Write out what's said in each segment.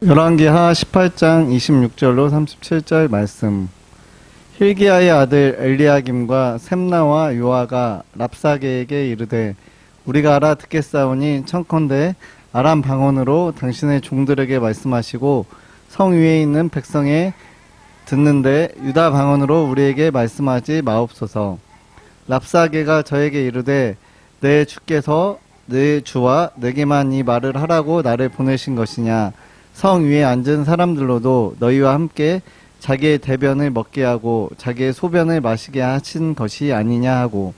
열왕기하 18장 26절로 37절 말씀. hil기야의 아들 엘리야김과 셈나와 요아가 랍사게에게 이르되 우리가 알아듣겠사오니 청컨대 아람 방언으로 당신의 종들에게 말씀하시고 성 위에 있는 백성에 듣는데 유다 방언으로 우리에게 말씀하지 마옵소서. 랍사게가 저에게 이르되 내 주께서 내 주와 내게만 이 말을 하라고 나를 보내신 것이냐. 성 위에 앉은 사람들로도 너희와 함께 자기의 대변을 먹게 하고 자기의 소변을 마시게 하신 것이 아니냐 하고,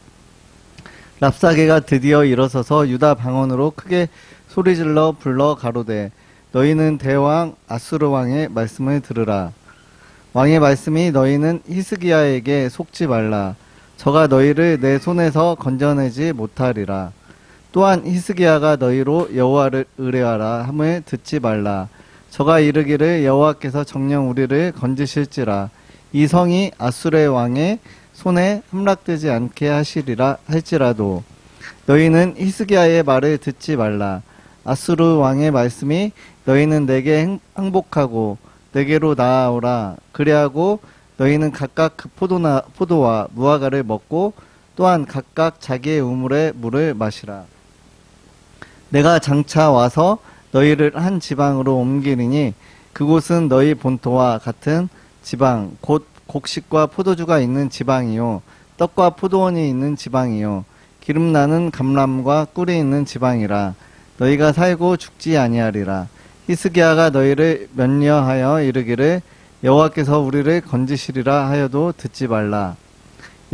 랍사게가 드디어 일어서서 유다 방언으로 크게 소리질러 불러 가로되 너희는 대왕 아수르 왕의 말씀을 들으라. 왕의 말씀이 너희는 히스기야에게 속지 말라. 저가 너희를 내 손에서 건져내지 못하리라. 또한 히스기야가 너희로 여호와를 의뢰하라 함을 듣지 말라. 저가 이르기를 여호와께서 정녕 우리를 건지실지라. 이 성이 아수르의 왕의 손에 함락되지 않게 하시리라 할지라도 너희는 히스기야의 말을 듣지 말라. 아수르 왕의 말씀이 너희는 내게 항복하고 내게로 나아오라. 그리하고 너희는 각각 그 포도와 무화과를 먹고 또한 각각 자기의 우물의 물을 마시라. 내가 장차 와서 너희를 한 지방으로 옮기리니 그곳은 너희 본토와 같은 지방 곧 곡식과 포도주가 있는 지방이요 떡과 포도원이 있는 지방이요 기름나는 감람과 꿀이 있는 지방이라. 너희가 살고 죽지 아니하리라. 히스기야가 너희를 면려하여 이르기를 여호와께서 우리를 건지시리라 하여도 듣지 말라.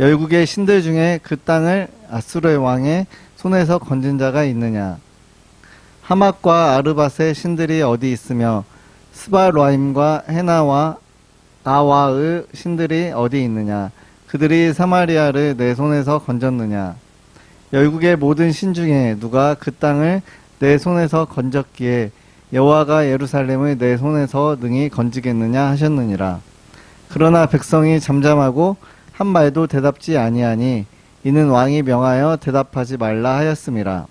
열국의 신들 중에 그 땅을 아수르 왕의 손에서 건진 자가 있느냐. 하맛과 아르밧의 신들이 어디 있으며 스바라임과 헤나와 아와의 신들이 어디 있느냐. 그들이 사마리아를 내 손에서 건졌느냐. 열국의 모든 신 중에 누가 그 땅을 내 손에서 건졌기에 여호와가 예루살렘을 내 손에서 능히 건지겠느냐 하셨느니라. 그러나 백성이 잠잠하고 한 말도 대답지 아니하니 이는 왕이 명하여 대답하지 말라 하였음이라.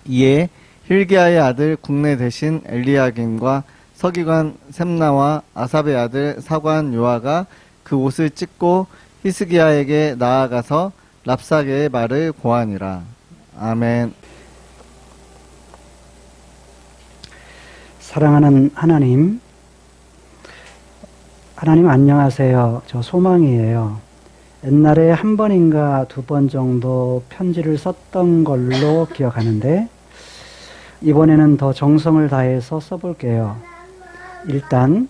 이에 hil기야의 아들 국내 대신 엘리야김과 서기관 셈나와 아삽의 아들 사관 요아가 그 옷을 찢고 히스기야에게 나아가서 랍사게의 말을 고하니라. 아멘. 사랑하는 하나님 안녕하세요. 저 소망이에요. 옛날에 한 번인가 두 번 정도 편지를 썼던 걸로 기억하는데 이번에는 더 정성을 다해서 써볼게요. 일단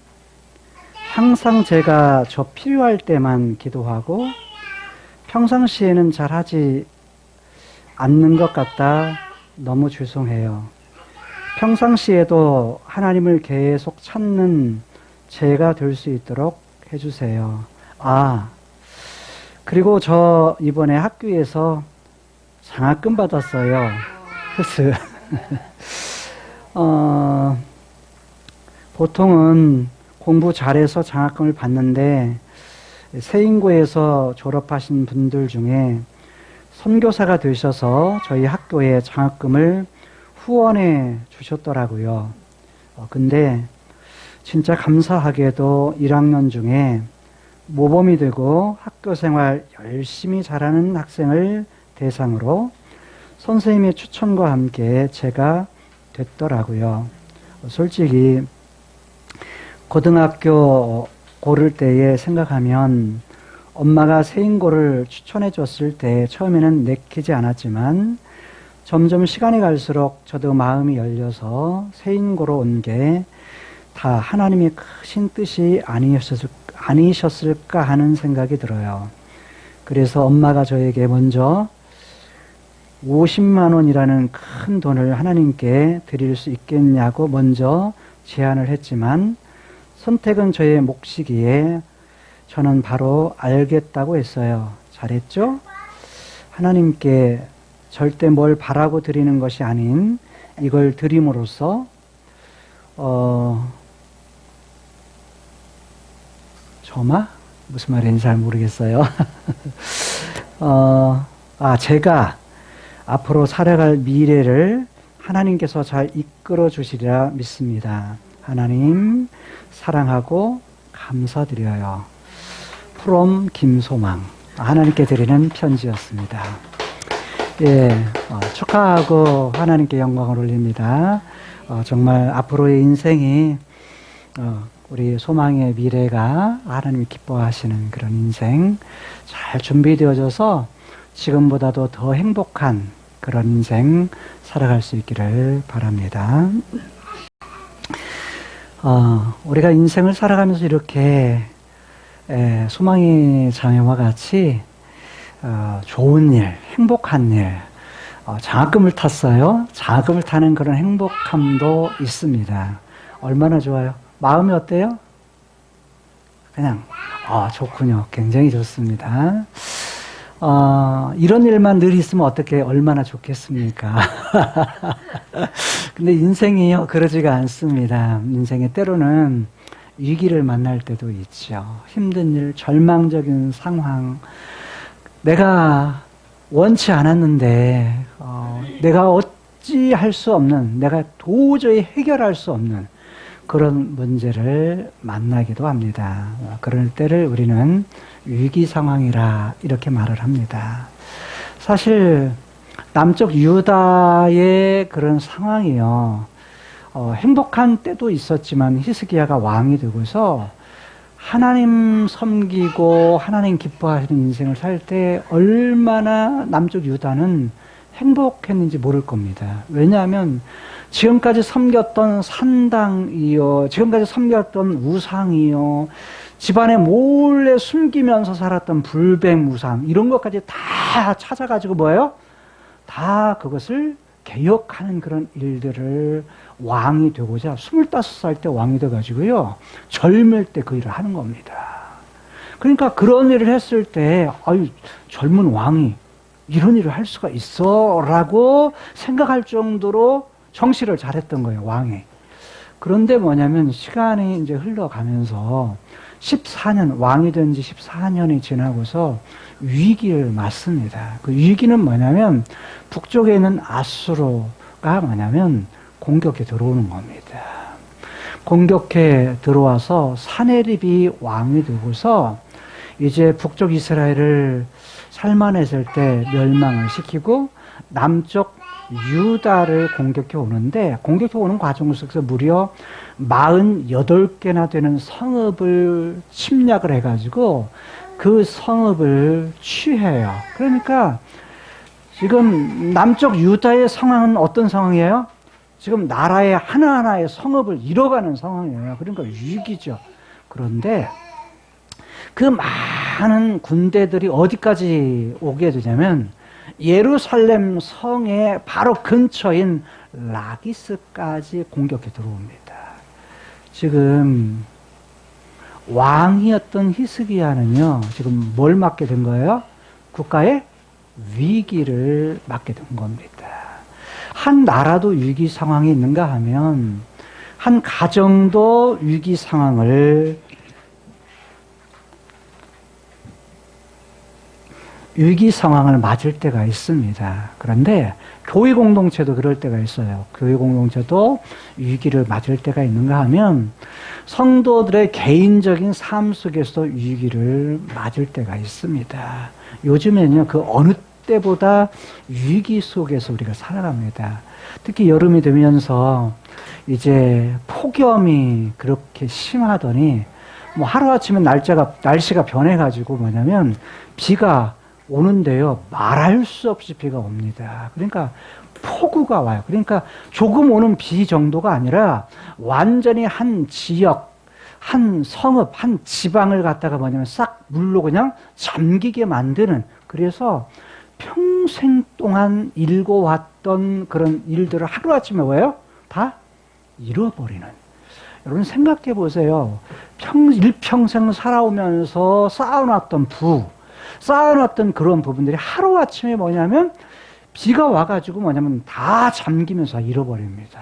항상 제가 저 필요할 때만 기도하고 평상시에는 잘하지 않는 것 같다 너무 죄송해요. 평상시에도 하나님을 계속 찾는 제가 될 수 있도록 해주세요. 그리고 저 이번에 학교에서 장학금 받았어요. 그래서 보통은 공부 잘해서 장학금을 받는데 세인고에서 졸업하신 분들 중에 선교사가 되셔서 저희 학교에 장학금을 후원해 주셨더라고요. 근데 진짜 감사하게도 1학년 중에 모범이 되고 학교 생활 열심히 잘하는 학생을 대상으로 선생님의 추천과 함께 제가 됐더라고요. 솔직히 고등학교 고를 때에 생각하면 엄마가 세인고를 추천해 줬을 때 처음에는 내키지 않았지만 점점 시간이 갈수록 저도 마음이 열려서 세인고로 온 게 다 하나님의 크신 뜻이 아니셨을까 하는 생각이 들어요. 그래서 엄마가 저에게 먼저 50만 원이라는 큰 돈을 하나님께 드릴 수 있겠냐고 먼저 제안을 했지만 선택은 저의 몫이기에 저는 바로 알겠다고 했어요. 잘했죠? 하나님께 절대 뭘 바라고 드리는 것이 아닌 이걸 드림으로써 무슨 말인지 잘 모르겠어요. 제가 앞으로 살아갈 미래를 하나님께서 잘 이끌어 주시리라 믿습니다. 하나님 사랑하고 감사드려요. from 김소망. 하나님께 드리는 편지였습니다. 예, 축하하고 하나님께 영광을 올립니다. 정말 앞으로의 인생이 우리 소망의 미래가 하나님이 기뻐하시는 그런 인생 잘 준비되어져서 지금보다도 더 행복한 그런 인생 살아갈 수 있기를 바랍니다. 우리가 인생을 살아가면서 이렇게 소망의 자매와 같이 좋은 일, 행복한 일, 장학금을 탔어요. 장학금을 타는 그런 행복함도 있습니다. 얼마나 좋아요? 마음이 어때요? 그냥 좋군요. 굉장히 좋습니다. 이런 일만 늘 있으면 어떻게 얼마나 좋겠습니까? 근데 인생이요 그러지가 않습니다. 인생에 때로는 위기를 만날 때도 있죠. 힘든 일, 절망적인 상황, 내가 원치 않았는데 내가 어찌할 수 없는, 내가 도저히 해결할 수 없는 그런 문제를 만나기도 합니다. 그럴 때를 우리는 위기 상황이라 이렇게 말을 합니다. 사실 남쪽 유다의 그런 상황이요. 행복한 때도 있었지만 히스기야가 왕이 되고서 하나님 섬기고 하나님 기뻐하시는 인생을 살 때 얼마나 남쪽 유다는 행복했는지 모를 겁니다. 왜냐하면 지금까지 섬겼던 산당이요, 지금까지 섬겼던 우상이요, 집안에 몰래 숨기면서 살았던 불백무상 이런 것까지 다 찾아가지고 뭐예요? 다 그것을 개혁하는 그런 일들을 왕이 되고자 25살 때 왕이 돼가지고요 젊을 때 그 일을 하는 겁니다. 그러니까 그런 일을 했을 때 아유 젊은 왕이 이런 일을 할 수가 있어 라고 생각할 정도로 정치를 잘했던 거예요, 왕이. 그런데 뭐냐면 시간이 이제 흘러가면서 14년, 왕이 된 지 14년이 지나고서 위기를 맞습니다. 그 위기는 뭐냐면 북쪽에 있는 아수르가 뭐냐면 공격해 들어오는 겁니다. 공격해 들어와서 사네립이 왕이 되고서 이제 북쪽 이스라엘을 살만했을 때 멸망을 시키고 남쪽 유다를 공격해 오는데, 공격해 오는 과정 속에서 무려 48개나 되는 성읍을 침략을 해가지고 그 성읍을 취해요. 그러니까 지금 남쪽 유다의 상황은 어떤 상황이에요? 지금 나라의 하나하나의 성읍을 잃어가는 상황이에요. 그러니까 위기죠. 그런데 그 많은 군대들이 어디까지 오게 되냐면 예루살렘 성의 바로 근처인 라기스까지 공격해 들어옵니다. 지금 왕이었던 히스기야는요, 지금 뭘 맞게 된 거예요? 국가의 위기를 맞게 된 겁니다. 한 나라도 위기 상황이 있는가 하면 한 가정도 위기 상황을 맞을 때가 있습니다. 그런데 교회 공동체도 그럴 때가 있어요. 교회 공동체도 위기를 맞을 때가 있는가 하면 성도들의 개인적인 삶 속에서도 위기를 맞을 때가 있습니다. 요즘에는요, 그 어느 때보다 위기 속에서 우리가 살아갑니다. 특히 여름이 되면서 이제 폭염이 그렇게 심하더니 뭐 하루아침에 날씨가 변해가지고 뭐냐면 비가 오는데요, 말할 수 없이 비가 옵니다. 그러니까 폭우가 와요. 그러니까 조금 오는 비 정도가 아니라 완전히 한 지역, 한 성읍, 한 지방을 갖다가 뭐냐면 싹 물로 그냥 잠기게 만드는, 그래서 평생 동안 일궈왔던 그런 일들을 하루아침에 뭐예요? 다 잃어버리는. 여러분 생각해 보세요. 일평생 살아오면서 쌓아놨던 그런 부분들이 하루아침에 뭐냐면 비가 와가지고 뭐냐면 다 잠기면서 잃어버립니다.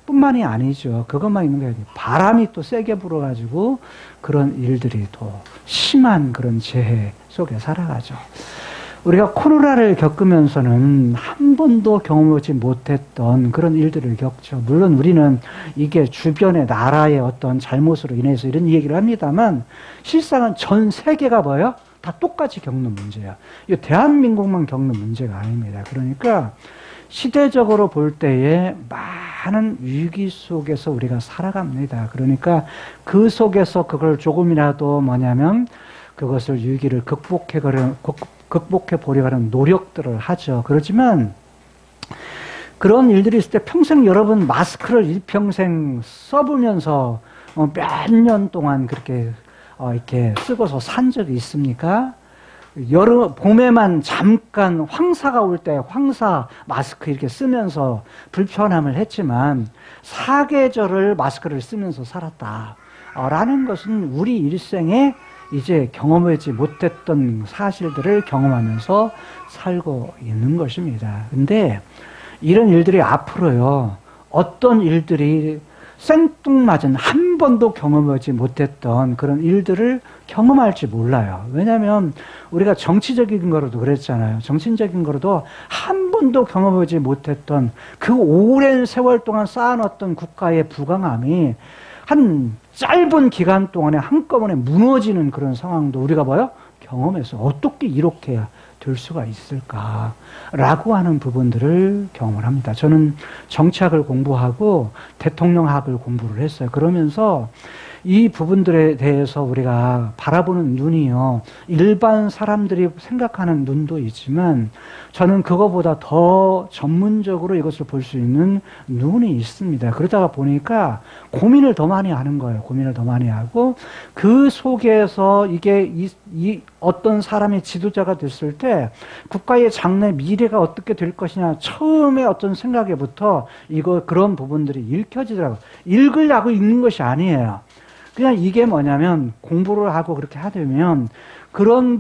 뿐만이 아니죠. 그것만 있는 게 아니고 바람이 또 세게 불어가지고 그런 일들이 또 심한 그런 재해 속에 살아가죠. 우리가 코로나를 겪으면서는 한 번도 경험하지 못했던 그런 일들을 겪죠. 물론 우리는 이게 주변의 나라의 어떤 잘못으로 인해서 이런 얘기를 합니다만 실상은 전 세계가 뭐예요? 다 똑같이 겪는 문제야. 이 대한민국만 겪는 문제가 아닙니다. 그러니까 시대적으로 볼 때에 많은 위기 속에서 우리가 살아갑니다. 그러니까 그 속에서 그걸 조금이라도 뭐냐면 그것을 위기를 극복해 보려고 하는 노력들을 하죠. 그렇지만 그런 일들이 있을 때 평생 여러분 마스크를 일평생 써보면서 몇 년 동안 그렇게 이렇게 쓰고서 산 적이 있습니까? 봄에만 잠깐 황사가 올 때 황사 마스크 이렇게 쓰면서 불편함을 했지만 사계절을 마스크를 쓰면서 살았다. 라는 것은 우리 일생에 이제 경험하지 못했던 사실들을 경험하면서 살고 있는 것입니다. 근데 이런 일들이 앞으로요, 어떤 일들이 생뚱맞은 한 번도 경험하지 못했던 그런 일들을 경험할지 몰라요. 왜냐하면 우리가 정치적인 거로도 그랬잖아요. 정치적인 거로도 한 번도 경험하지 못했던 그 오랜 세월 동안 쌓아놨던 국가의 부강함이 한 짧은 기간 동안에 한꺼번에 무너지는 그런 상황도 우리가 뭐요? 경험해서 어떻게 이렇게 될 수가 있을까라고 하는 부분들을 경험을 합니다. 저는 정치학을 공부하고 대통령학을 공부를 했어요. 그러면서 이 부분들에 대해서 우리가 바라보는 눈이요, 일반 사람들이 생각하는 눈도 있지만 저는 그거보다 더 전문적으로 이것을 볼 수 있는 눈이 있습니다. 그러다가 보니까 고민을 더 많이 하는 거예요. 고민을 더 많이 하고 그 속에서 이게 이 어떤 사람이 지도자가 됐을 때 국가의 장래 미래가 어떻게 될 것이냐, 처음에 어떤 생각에부터 그런 부분들이 읽혀지더라고요. 읽으려고 읽는 것이 아니에요. 그냥 이게 뭐냐면 공부를 하고 그렇게 하려면 그런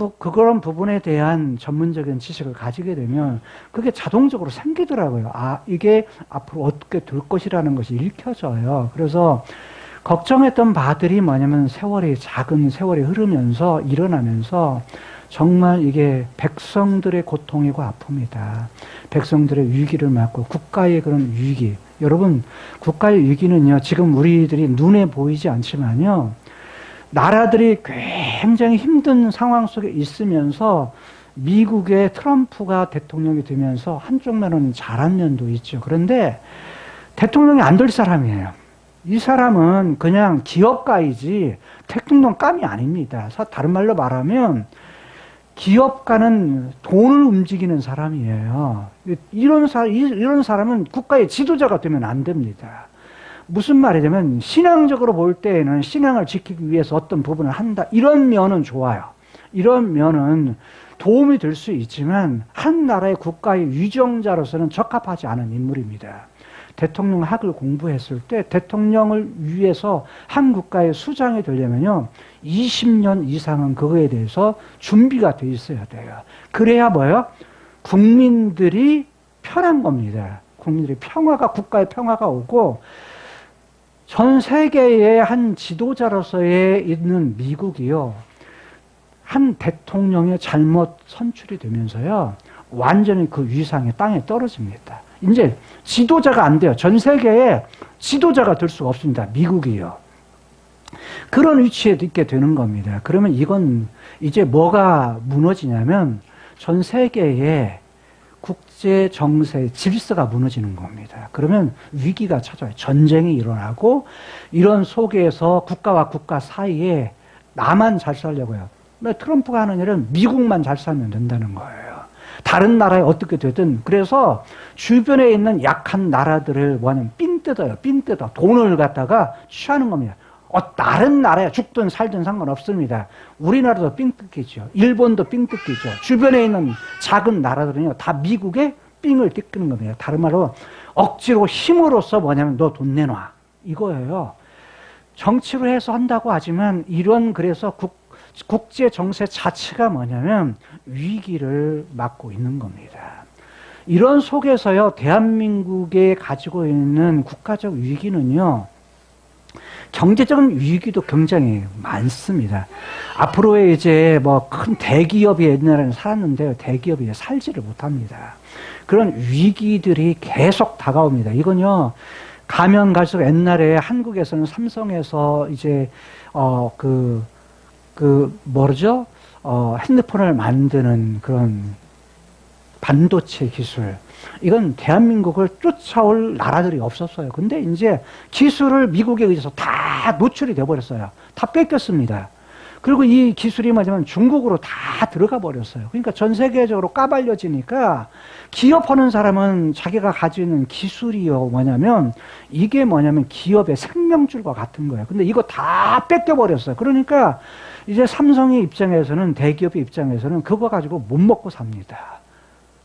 부분에 대한 전문적인 지식을 가지게 되면 그게 자동적으로 생기더라고요. 이게 앞으로 어떻게 될 것이라는 것이 읽혀져요. 그래서 걱정했던 바들이 뭐냐면 작은 세월이 흐르면서 일어나면서 정말 이게 백성들의 고통이고 아픔이다. 백성들의 위기를 맞고 국가의 그런 위기. 여러분, 국가의 위기는요, 지금 우리들이 눈에 보이지 않지만요, 나라들이 굉장히 힘든 상황 속에 있으면서 미국의 트럼프가 대통령이 되면서 한쪽 면은 잘한 면도 있죠. 그런데 대통령이 안 될 사람이에요. 이 사람은 그냥 기업가이지 대통령감이 아닙니다. 다른 말로 말하면 기업가는 돈을 움직이는 사람이에요. 이런 사람은 국가의 지도자가 되면 안 됩니다. 무슨 말이냐면 신앙적으로 볼 때에는 신앙을 지키기 위해서 어떤 부분을 한다. 이런 면은 좋아요. 이런 면은 도움이 될 수 있지만 한 나라의 국가의 위정자로서는 적합하지 않은 인물입니다. 대통령 학을 공부했을 때 대통령을 위해서 한 국가의 수장이 되려면요, 20년 이상은 그거에 대해서 준비가 돼 있어야 돼요. 그래야 뭐예요? 국민들이 편한 겁니다. 국민들이 국가의 평화가 오고, 전 세계의 한 지도자로서의 있는 미국이요, 한 대통령의 잘못 선출이 되면서요, 완전히 그 위상이 땅에 떨어집니다. 이제 지도자가 안 돼요. 전 세계에 지도자가 될 수가 없습니다. 미국이요. 그런 위치에 있게 되는 겁니다. 그러면 이건 이제 뭐가 무너지냐면 전 세계의 국제 정세 질서가 무너지는 겁니다. 그러면 위기가 찾아와요. 전쟁이 일어나고 이런 속에서 국가와 국가 사이에 나만 잘 살려고요. 트럼프가 하는 일은 미국만 잘 살면 된다는 거예요. 다른 나라에 어떻게 되든. 그래서 주변에 있는 약한 나라들을 뭐냐면 삥 뜯어요. 돈을 갖다가 취하는 겁니다. 다른 나라에 죽든 살든 상관없습니다. 우리나라도 삥 뜯기죠. 일본도 삥 뜯기죠. 주변에 있는 작은 나라들은요, 다 미국에 삥을 뜯기는 겁니다. 다른 말로 억지로 힘으로써 뭐냐면 너 돈 내놔. 이거예요. 정치로 해서 한다고 하지만 그래서 국제 정세 자체가 뭐냐면 위기를 맞고 있는 겁니다. 이런 속에서요, 대한민국에 가지고 있는 국가적 위기는요, 경제적인 위기도 굉장히 많습니다. 앞으로의 이제 뭐 큰 대기업이 옛날에는 살았는데 대기업이 살지를 못합니다. 그런 위기들이 계속 다가옵니다. 이건요, 가면 갈수록 옛날에 한국에서는 삼성에서 이제, 뭐죠? 핸드폰을 만드는 그런 반도체 기술. 이건 대한민국을 쫓아올 나라들이 없었어요. 근데 이제 기술을 미국에 의해서 다 노출이 돼버렸어요. 다 뺏겼습니다. 그리고 이 기술이 뭐냐면 중국으로 다 들어가 버렸어요. 그러니까 전 세계적으로 까발려지니까 기업하는 사람은 자기가 가지고 있는 기술이요, 뭐냐면 이게 뭐냐면 기업의 생명줄과 같은 거예요. 근데 이거 다 뺏겨버렸어요. 그러니까 이제 삼성의 입장에서는, 대기업의 입장에서는 그거 가지고 못 먹고 삽니다.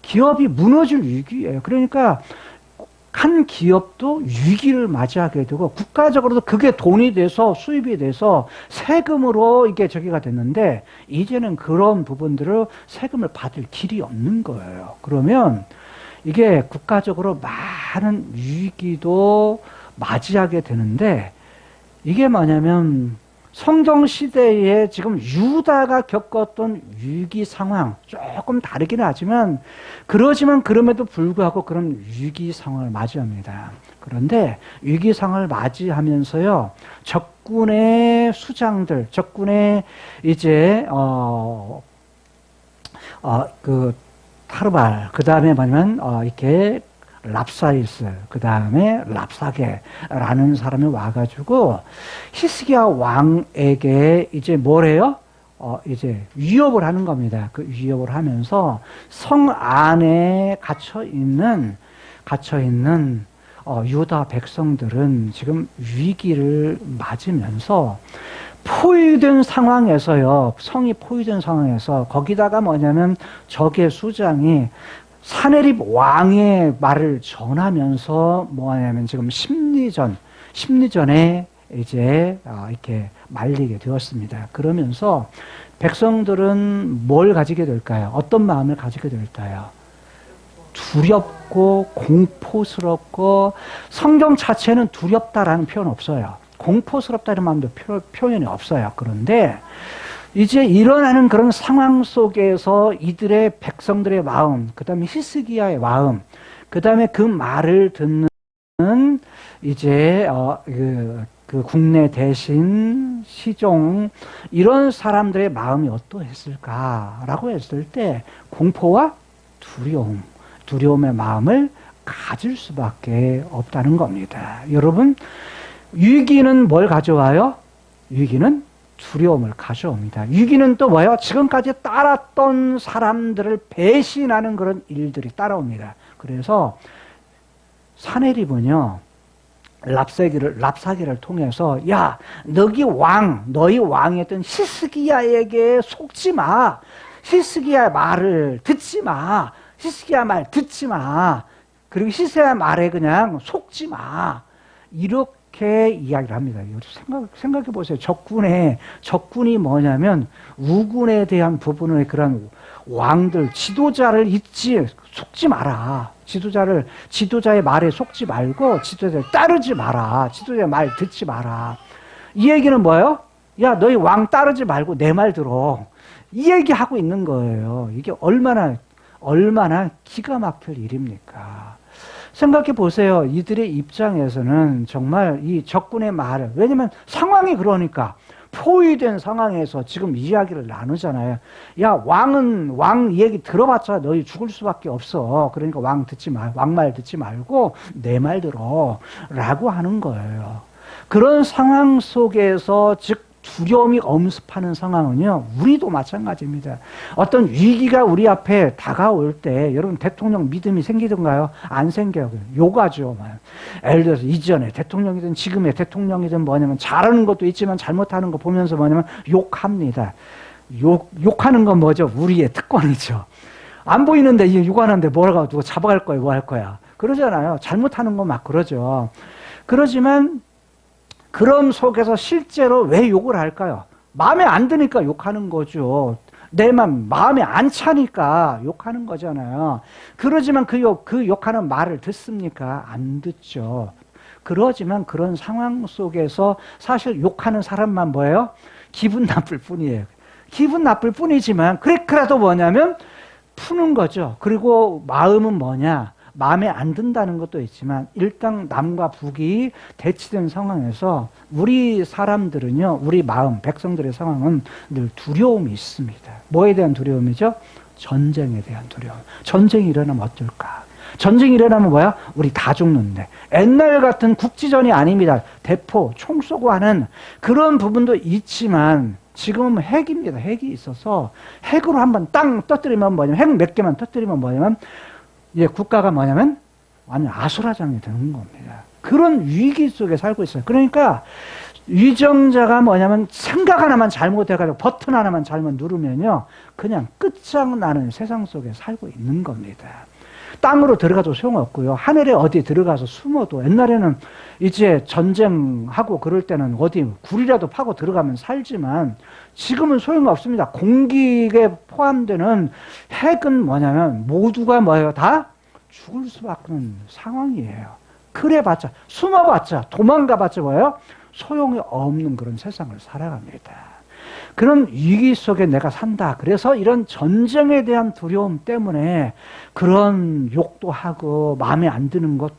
기업이 무너질 위기예요. 그러니까 한 기업도 위기를 맞이하게 되고 국가적으로도 그게 돈이 돼서 수입이 돼서 세금으로 이게 저기가 됐는데 이제는 그런 부분들을 세금을 받을 길이 없는 거예요. 그러면 이게 국가적으로 많은 위기도 맞이하게 되는데 이게 뭐냐면 성경 시대에 지금 유다가 겪었던 위기 상황 조금 다르긴 하지만 그러면도 불구하고 그런 위기 상황을 맞이합니다. 그런데 위기 상황을 맞이하면서요, 적군의 수장들, 적군의 이제 타르발, 그 다음에 뭐냐면 이렇게 랍사이스, 그 다음에 랍사게라는 사람이 와가지고 히스기야 왕에게 이제 뭐래요? 이제 위협을 하는 겁니다. 그 위협을 하면서 성 안에 갇혀 있는 유다 백성들은 지금 위기를 맞으면서 포위된 상황에서요, 성이 포위된 상황에서 거기다가 뭐냐면 적의 수장이 사네립 왕의 말을 전하면서 뭐냐면 지금 심리전에 이제 이렇게 말리게 되었습니다. 그러면서 백성들은 뭘 가지게 될까요? 어떤 마음을 가지게 될까요? 두렵고 공포스럽고, 성경 자체는 두렵다라는 표현 없어요. 공포스럽다는 마음도 표현이 없어요. 그런데 이제 일어나는 그런 상황 속에서 이들의 백성들의 마음, 그 다음에 히스기야의 마음, 그 다음에 그 말을 듣는 이제 그 국내 대신 시종, 이런 사람들의 마음이 어떠했을까라고 했을 때 공포와 두려움의 마음을 가질 수밖에 없다는 겁니다. 여러분, 위기는 뭘 가져와요? 위기는 두려움을 가져옵니다. 위기는 또 뭐예요? 지금까지 따랐던 사람들을 배신하는 그런 일들이 따라옵니다. 그래서 사네립은요, 랍사기를 통해서, 야, 너희 왕이었던 히스기야에게 속지 마. 히스기야 말을 듣지 마. 히스기야 말 듣지 마. 그리고 히스기야 말에 그냥 속지 마. 이렇게 이야기를 합니다. 생각해 보세요. 적군이 뭐냐면 우군에 대한 부분의 그런 왕들, 지도자를 속지 마라. 지도자의 말에 속지 말고 지도자를 따르지 마라. 지도자의 말 듣지 마라. 이 얘기는 뭐예요? 야, 너희 왕 따르지 말고 내 말 들어. 이 얘기하고 있는 거예요. 이게 얼마나 기가 막힐 일입니까? 생각해 보세요. 이들의 입장에서는 정말 이 적군의 말을, 왜냐면 상황이 그러니까 포위된 상황에서 지금 이야기를 나누잖아요. 야, 왕 얘기 들어봤자 너희 죽을 수밖에 없어. 그러니까 왕 말 듣지 말고 내 말 들어. 라고 하는 거예요. 그런 상황 속에서 즉 두려움이 엄습하는 상황은요, 우리도 마찬가지입니다. 어떤 위기가 우리 앞에 다가올 때 여러분 대통령 믿음이 생기던가요? 안 생겨요. 욕하죠. 예를 들어서 이전에 대통령이든 지금의 대통령이든 뭐냐면 잘하는 것도 있지만 잘못하는 거 보면서 뭐냐면 욕합니다. 욕하는 건 뭐죠? 우리의 특권이죠. 안 보이는데 이 욕하는데 뭐라고 누가 잡아갈 거야, 뭐 할 거야. 그러잖아요. 잘못하는 거 막 그러죠. 그러지만 그런 속에서 실제로 왜 욕을 할까요? 마음에 안 드니까 욕하는 거죠. 내 마음에 안 차니까 욕하는 거잖아요. 그러지만 그 욕하는 말을 듣습니까? 안 듣죠. 그러지만 그런 상황 속에서 사실 욕하는 사람만 뭐예요? 기분 나쁠 뿐이에요. 기분 나쁠 뿐이지만 그래도 뭐냐면 푸는 거죠. 그리고 마음은 뭐냐? 마음에 안 든다는 것도 있지만 일단 남과 북이 대치된 상황에서 우리 사람들은요, 우리 마음, 백성들의 상황은 늘 두려움이 있습니다. 뭐에 대한 두려움이죠? 전쟁에 대한 두려움. 전쟁이 일어나면 어떨까? 전쟁이 일어나면 뭐야? 우리 다 죽는데. 옛날 같은 국지전이 아닙니다. 대포, 총 쏘고 하는 그런 부분도 있지만 지금은 핵입니다. 핵이 있어서 핵으로 한번 땅 터뜨리면 뭐냐면 핵 몇 개만 터뜨리면 뭐냐면 이제 국가가 뭐냐면 완전 아수라장이 되는 겁니다. 그런 위기 속에 살고 있어요. 그러니까 위정자가 뭐냐면 생각 하나만 잘못해가지고 버튼 하나만 잘못 누르면요 그냥 끝장나는 세상 속에 살고 있는 겁니다. 땅으로 들어가도 소용없고요. 하늘에 어디 들어가서 숨어도 옛날에는 이제 전쟁하고 그럴 때는 어디 굴이라도 파고 들어가면 살지만 지금은 소용없습니다. 공기에 포함되는 핵은 뭐냐면 모두가 뭐예요? 다 죽을 수밖에 없는 상황이에요. 그래봤자 숨어봤자 도망가봤자 뭐예요? 소용이 없는 그런 세상을 살아갑니다. 그런 위기 속에 내가 산다. 그래서 이런 전쟁에 대한 두려움 때문에 그런 욕도 하고 마음에 안 드는 것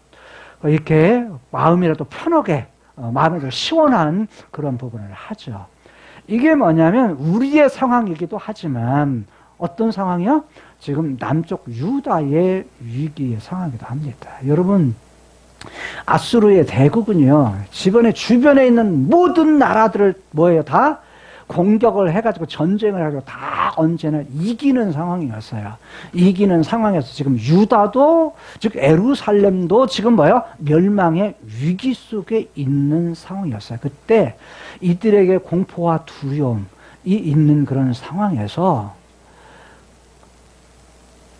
이렇게 마음이라도 편하게 마음이 좀 시원한 그런 부분을 하죠. 이게 뭐냐면 우리의 상황이기도 하지만 어떤 상황이요? 지금 남쪽 유다의 위기의 상황이기도 합니다. 여러분 아수르의 대국은요 주변에 있는 모든 나라들을 뭐예요? 다 공격을 해가지고 전쟁을 하고 다 언제나 이기는 상황이었어요. 이기는 상황에서 지금 유다도 즉 예루살렘도 지금 뭐예요? 멸망의 위기 속에 있는 상황이었어요. 그때 이들에게 공포와 두려움이 있는 그런 상황에서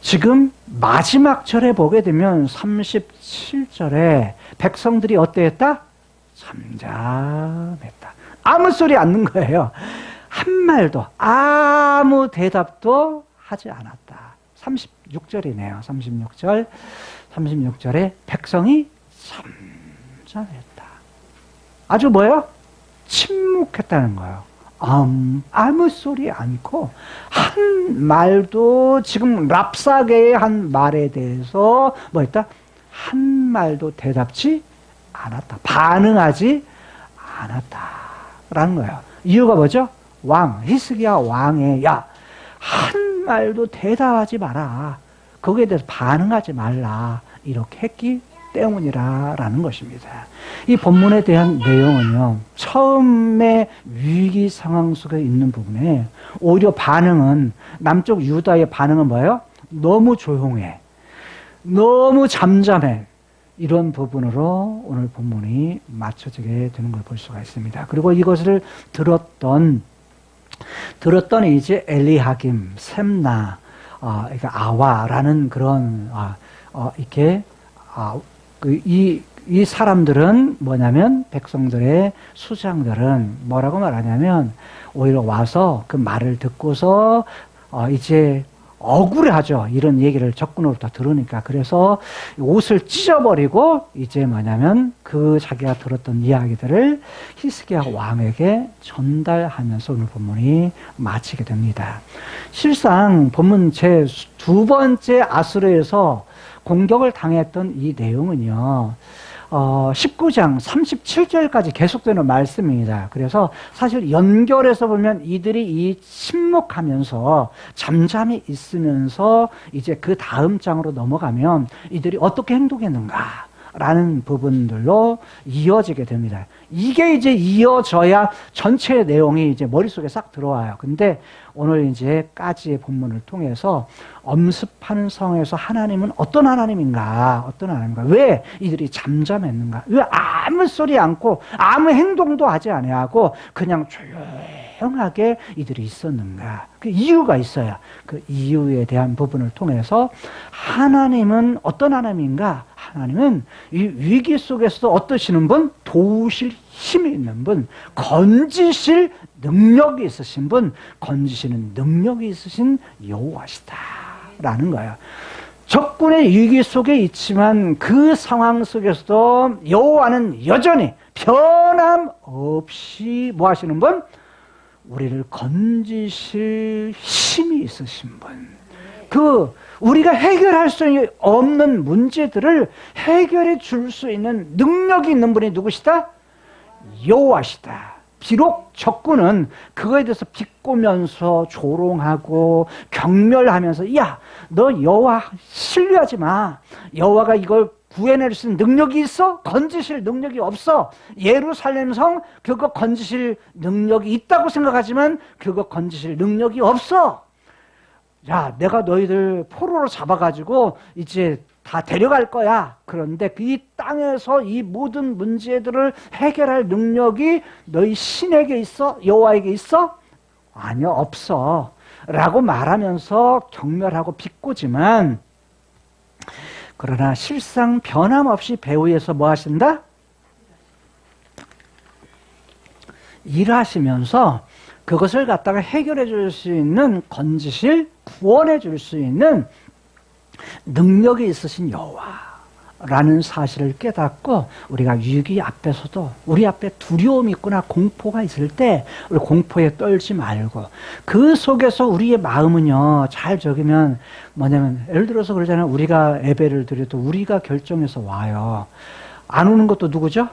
지금 마지막 절에 보게 되면 37절에 백성들이 어때했다? 잠잠했다. 아무 소리 않는 거예요. 한 말도 아무 대답도 하지 않았다. 36절이네요. 36절에 백성이 잠잠했다. 아주 뭐예요? 침묵했다는 거예요. 아무 소리 않고 한 말도 지금 랍사게의 한 말에 대해서 뭐 했다? 한 말도 대답지 않았다. 반응하지 않았다라는 거예요. 이유가 뭐죠? 히스기야 왕의 한 말도 대답하지 마라. 거기에 대해서 반응하지 말라. 이렇게 했기 때문이라는 것입니다. 이 본문에 대한 내용은요, 처음에 위기 상황 속에 있는 부분에 오히려 반응은, 남쪽 유다의 반응은 뭐예요? 너무 조용해. 너무 잠잠해. 이런 부분으로 오늘 본문이 맞춰지게 되는 걸 볼 수가 있습니다. 그리고 이것을 들었던 이제 엘리하김, 셈나, 아와라는 그런, 이 사람들은 뭐냐면 백성들의 수장들은 뭐라고 말하냐면 오히려 와서 그 말을 듣고서 이제 억울해하죠. 이런 얘기를 적군으로부터 들으니까. 그래서 옷을 찢어버리고 이제 뭐냐면 그 자기가 들었던 이야기들을 히스기야 왕에게 전달하면서 오늘 본문이 마치게 됩니다. 실상 본문 제 두 번째 아수르에서 공격을 당했던 이 내용은요, 19장 37절까지 계속되는 말씀입니다. 그래서 사실 연결해서 보면 이들이 이 침묵하면서 잠잠히 있으면서 이제 그 다음 장으로 넘어가면 이들이 어떻게 행동했는가 라는 부분들로 이어지게 됩니다. 이게 이제 이어져야 전체 내용이 이제 머릿속에 싹 들어와요. 근데 오늘 이제 까지의 본문을 통해서 엄습하는 상황에서 하나님은 어떤 하나님인가? 왜 이들이 잠잠했는가? 왜 아무 소리 않고 아무 행동도 하지 아니하고 그냥 조용하게 이들이 있었는가? 그 이유가 있어요. 그 이유에 대한 부분을 통해서 하나님은 어떤 하나님인가? 하나님은 이 위기 속에서도 어떠시는 분? 도우실 힘이 있는 분, 건지실 능력이 있으신 분, 건지시는 능력이 있으신 여호와시다라는 거예요. 적군의 위기 속에 있지만 그 상황 속에서도 여호와는 여전히 변함없이 뭐 하시는 분? 우리를 건지실 힘이 있으신 분. 우리가 해결할 수 없는 문제들을 해결해 줄 수 있는 능력이 있는 분이 누구시다? 여호와시다. 비록 적군은 그거에 대해서 비꼬면서 조롱하고 경멸하면서 야, 너 여호와 신뢰하지 마. 여호와가 이걸 구해낼 수 있는 능력이 있어? 건지실 능력이 없어. 예루살렘 성 그거 건지실 능력이 있다고 생각하지만 그거 건지실 능력이 없어. 야, 내가 너희들 포로로 잡아가지고 이제 다 데려갈 거야. 그런데 이 땅에서 이 모든 문제들을 해결할 능력이 너희 신에게 있어? 여호와에게 있어? 아니요, 없어. 라고 말하면서 경멸하고 비꼬지만, 그러나 실상 변함없이 배후에서 뭐 하신다? 일하시면서 그것을 갖다가 해결해 줄 수 있는, 건지실, 구원해 줄 수 있는 능력이 있으신 여호와라는 사실을 깨닫고, 우리가 위기 앞에서도 우리 앞에 두려움이 있거나 공포가 있을 때 우리 공포에 떨지 말고, 그 속에서 우리의 마음은요, 잘 적으면 뭐냐면, 예를 들어서 그러잖아요. 우리가 예배를 드려도 우리가 결정해서 와요. 안 오는 것도 누구죠?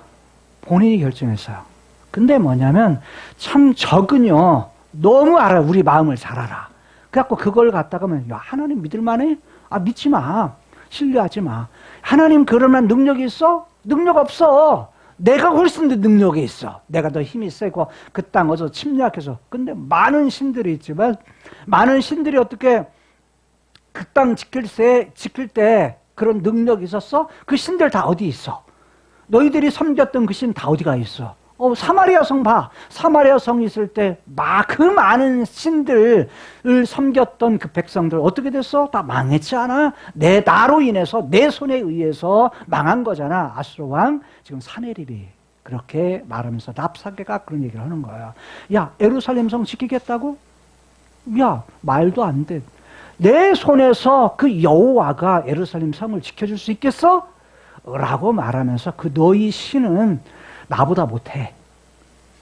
본인이 결정했어요. 근데 뭐냐면 참 적은요, 너무 알아요. 우리 마음을 잘 알아. 그래갖고 그걸 갖다가 야, 하나님 믿을 만해? 아, 믿지 마. 신뢰하지 마. 하나님 그러면 능력이 있어? 능력 없어. 내가 훨씬 더 능력이 있어. 내가 더 힘이 세고 그 땅 어서 침략해서. 근데 많은 신들이 있지만, 많은 신들이 어떻게 그 땅 지킬 때 그런 능력이 있었어? 그 신들 다 어디 있어? 너희들이 섬겼던 그 신 다 어디가 있어? 사마리아 성 봐. 사마리아 성 있을 때 막 그 많은 신들을 섬겼던 그 백성들 어떻게 됐어? 다 망했지 않아? 나로 인해서, 내 손에 의해서 망한 거잖아. 아수르 왕 지금 사네립이 그렇게 말하면서, 랍사게가 그런 얘기를 하는 거야. 야, 예루살렘 성 지키겠다고? 야, 말도 안 돼. 내 손에서 그 여호와가 예루살렘 성을 지켜줄 수 있겠어? 라고 말하면서, 그 너희 신은 나보다 못해.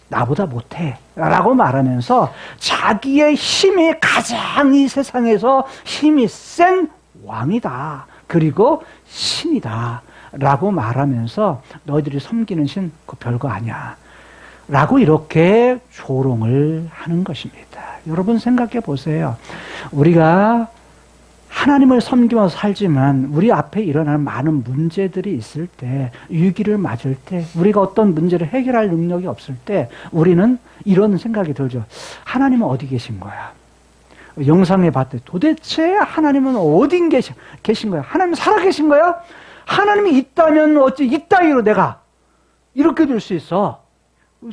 나보다 못해. 라고 말하면서 자기의 힘이 가장 이 세상에서 힘이 센 왕이다. 그리고 신이다. 라고 말하면서 너희들이 섬기는 신, 그거 별거 아니야. 라고 이렇게 조롱을 하는 것입니다. 여러분 생각해 보세요. 우리가 하나님을 섬기면서 살지만 우리 앞에 일어나는 많은 문제들이 있을 때, 위기를 맞을 때, 우리가 어떤 문제를 해결할 능력이 없을 때 우리는 이런 생각이 들죠. 하나님은 어디 계신 거야? 영상에 봤더니 도대체 하나님은 어디 계신 거야? 하나님 살아계신 거야? 하나님이 있다면 어찌 이따위로 내가 이렇게 될 수 있어?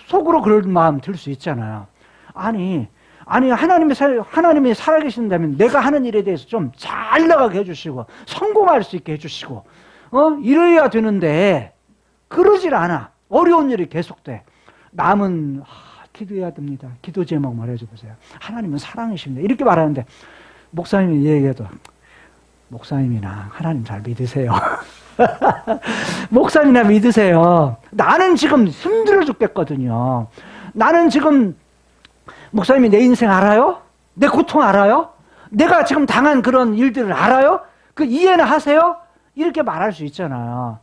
속으로 그런 마음 들 수 있잖아요. 아니 하나님이 살아계신다면 내가 하는 일에 대해서 좀 잘 나가게 해주시고 성공할 수 있게 해주시고 이래야 되는데 그러질 않아. 어려운 일이 계속돼. 남은 기도해야 됩니다. 기도 제목 말해줘 보세요. 하나님은 사랑이십니다. 이렇게 말하는데 목사님이 얘기해도, 목사님이나 하나님 잘 믿으세요. 목사님이나 믿으세요. 나는 지금 힘들어 죽겠거든요. 나는 지금, 목사님이 내 인생 알아요? 내 고통 알아요? 내가 지금 당한 그런 일들을 알아요? 그 이해는 하세요? 이렇게 말할 수 있잖아요.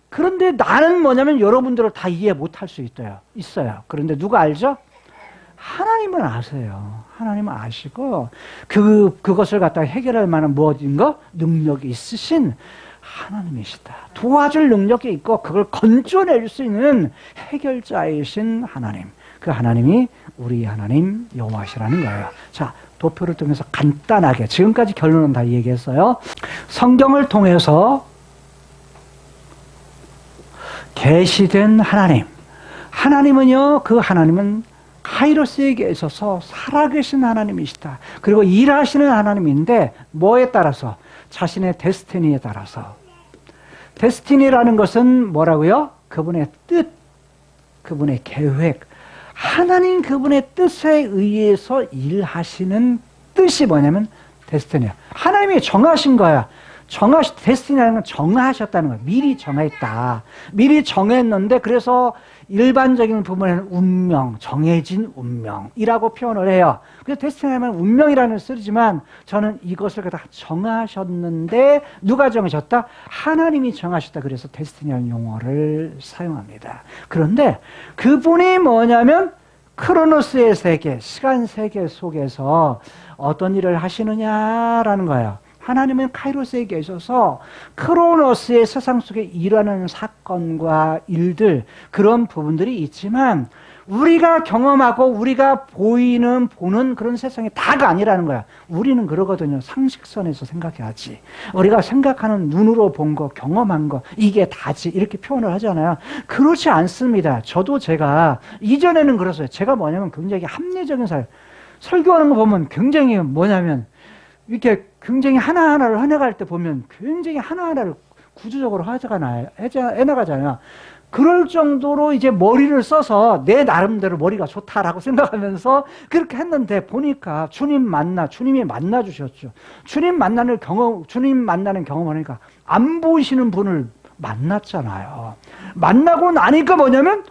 그런데 나는 뭐냐면 여러분들을 다 이해 못할 수 있어요. 그런데 누가 알죠? 하나님은 아세요. 하나님은 아시고 그것을 갖다가 해결할 만한 무엇인가? 능력이 있으신 하나님이시다. 도와줄 능력이 있고 그걸 건져낼 수 있는 해결자이신 하나님. 그 하나님이 우리 하나님 여호와시라는 거예요. 자, 도표를 통해서 간단하게, 지금까지 결론은 다 얘기했어요. 성경을 통해서 계시된 하나님. 하나님은요, 그 하나님은 카이로스에게 있어서 살아계신 하나님이시다. 그리고 일하시는 하나님인데 뭐에 따라서? 자신의 데스티니에 따라서. 데스티니라는 것은 뭐라고요? 그분의 뜻, 그분의 계획. 하나님 그분의 뜻에 의해서 일하시는 뜻이 뭐냐면 데스티니야. 하나님이 정하신 거야. 데스티니라는 건 정하셨다는 거예요. 미리 정했다. 미리 정했는데 그래서 일반적인 부분에는 운명, 정해진 운명이라고 표현을 해요. 그래서 데스티니라는 운명이라는 쓰지만 저는 이것을 갖다 정하셨는데 누가 정하셨다? 하나님이 정하셨다. 그래서 데스티니라는 용어를 사용합니다. 그런데 그분이 뭐냐면 크로노스의 세계, 시간 세계 속에서 어떤 일을 하시느냐라는 거예요. 하나님은 카이로스에 계셔서 크로노스의 세상 속에 일어나는 사건과 일들, 그런 부분들이 있지만 우리가 경험하고 우리가 보는 그런 세상이 다가 아니라는 거야. 우리는 그러거든요. 상식선에서 생각해야지. 우리가 생각하는 눈으로 본 거, 경험한 거, 이게 다지. 이렇게 표현을 하잖아요. 그렇지 않습니다. 저도 제가 이전에는 그랬어요. 제가 뭐냐면 굉장히 합리적인 설교하는 거 보면 굉장히 뭐냐면 이렇게 굉장히 하나하나를 해나갈 때 보면 굉장히 하나하나를 구조적으로 해나가잖아요. 그럴 정도로 이제 머리를 써서 내 나름대로 머리가 좋다라고 생각하면서 그렇게 했는데 보니까 주님이 만나 주셨죠. 주님 만나는 경험을 하니까 안 보이시는 분을 만났잖아요. 만나고 나니까 뭐냐면,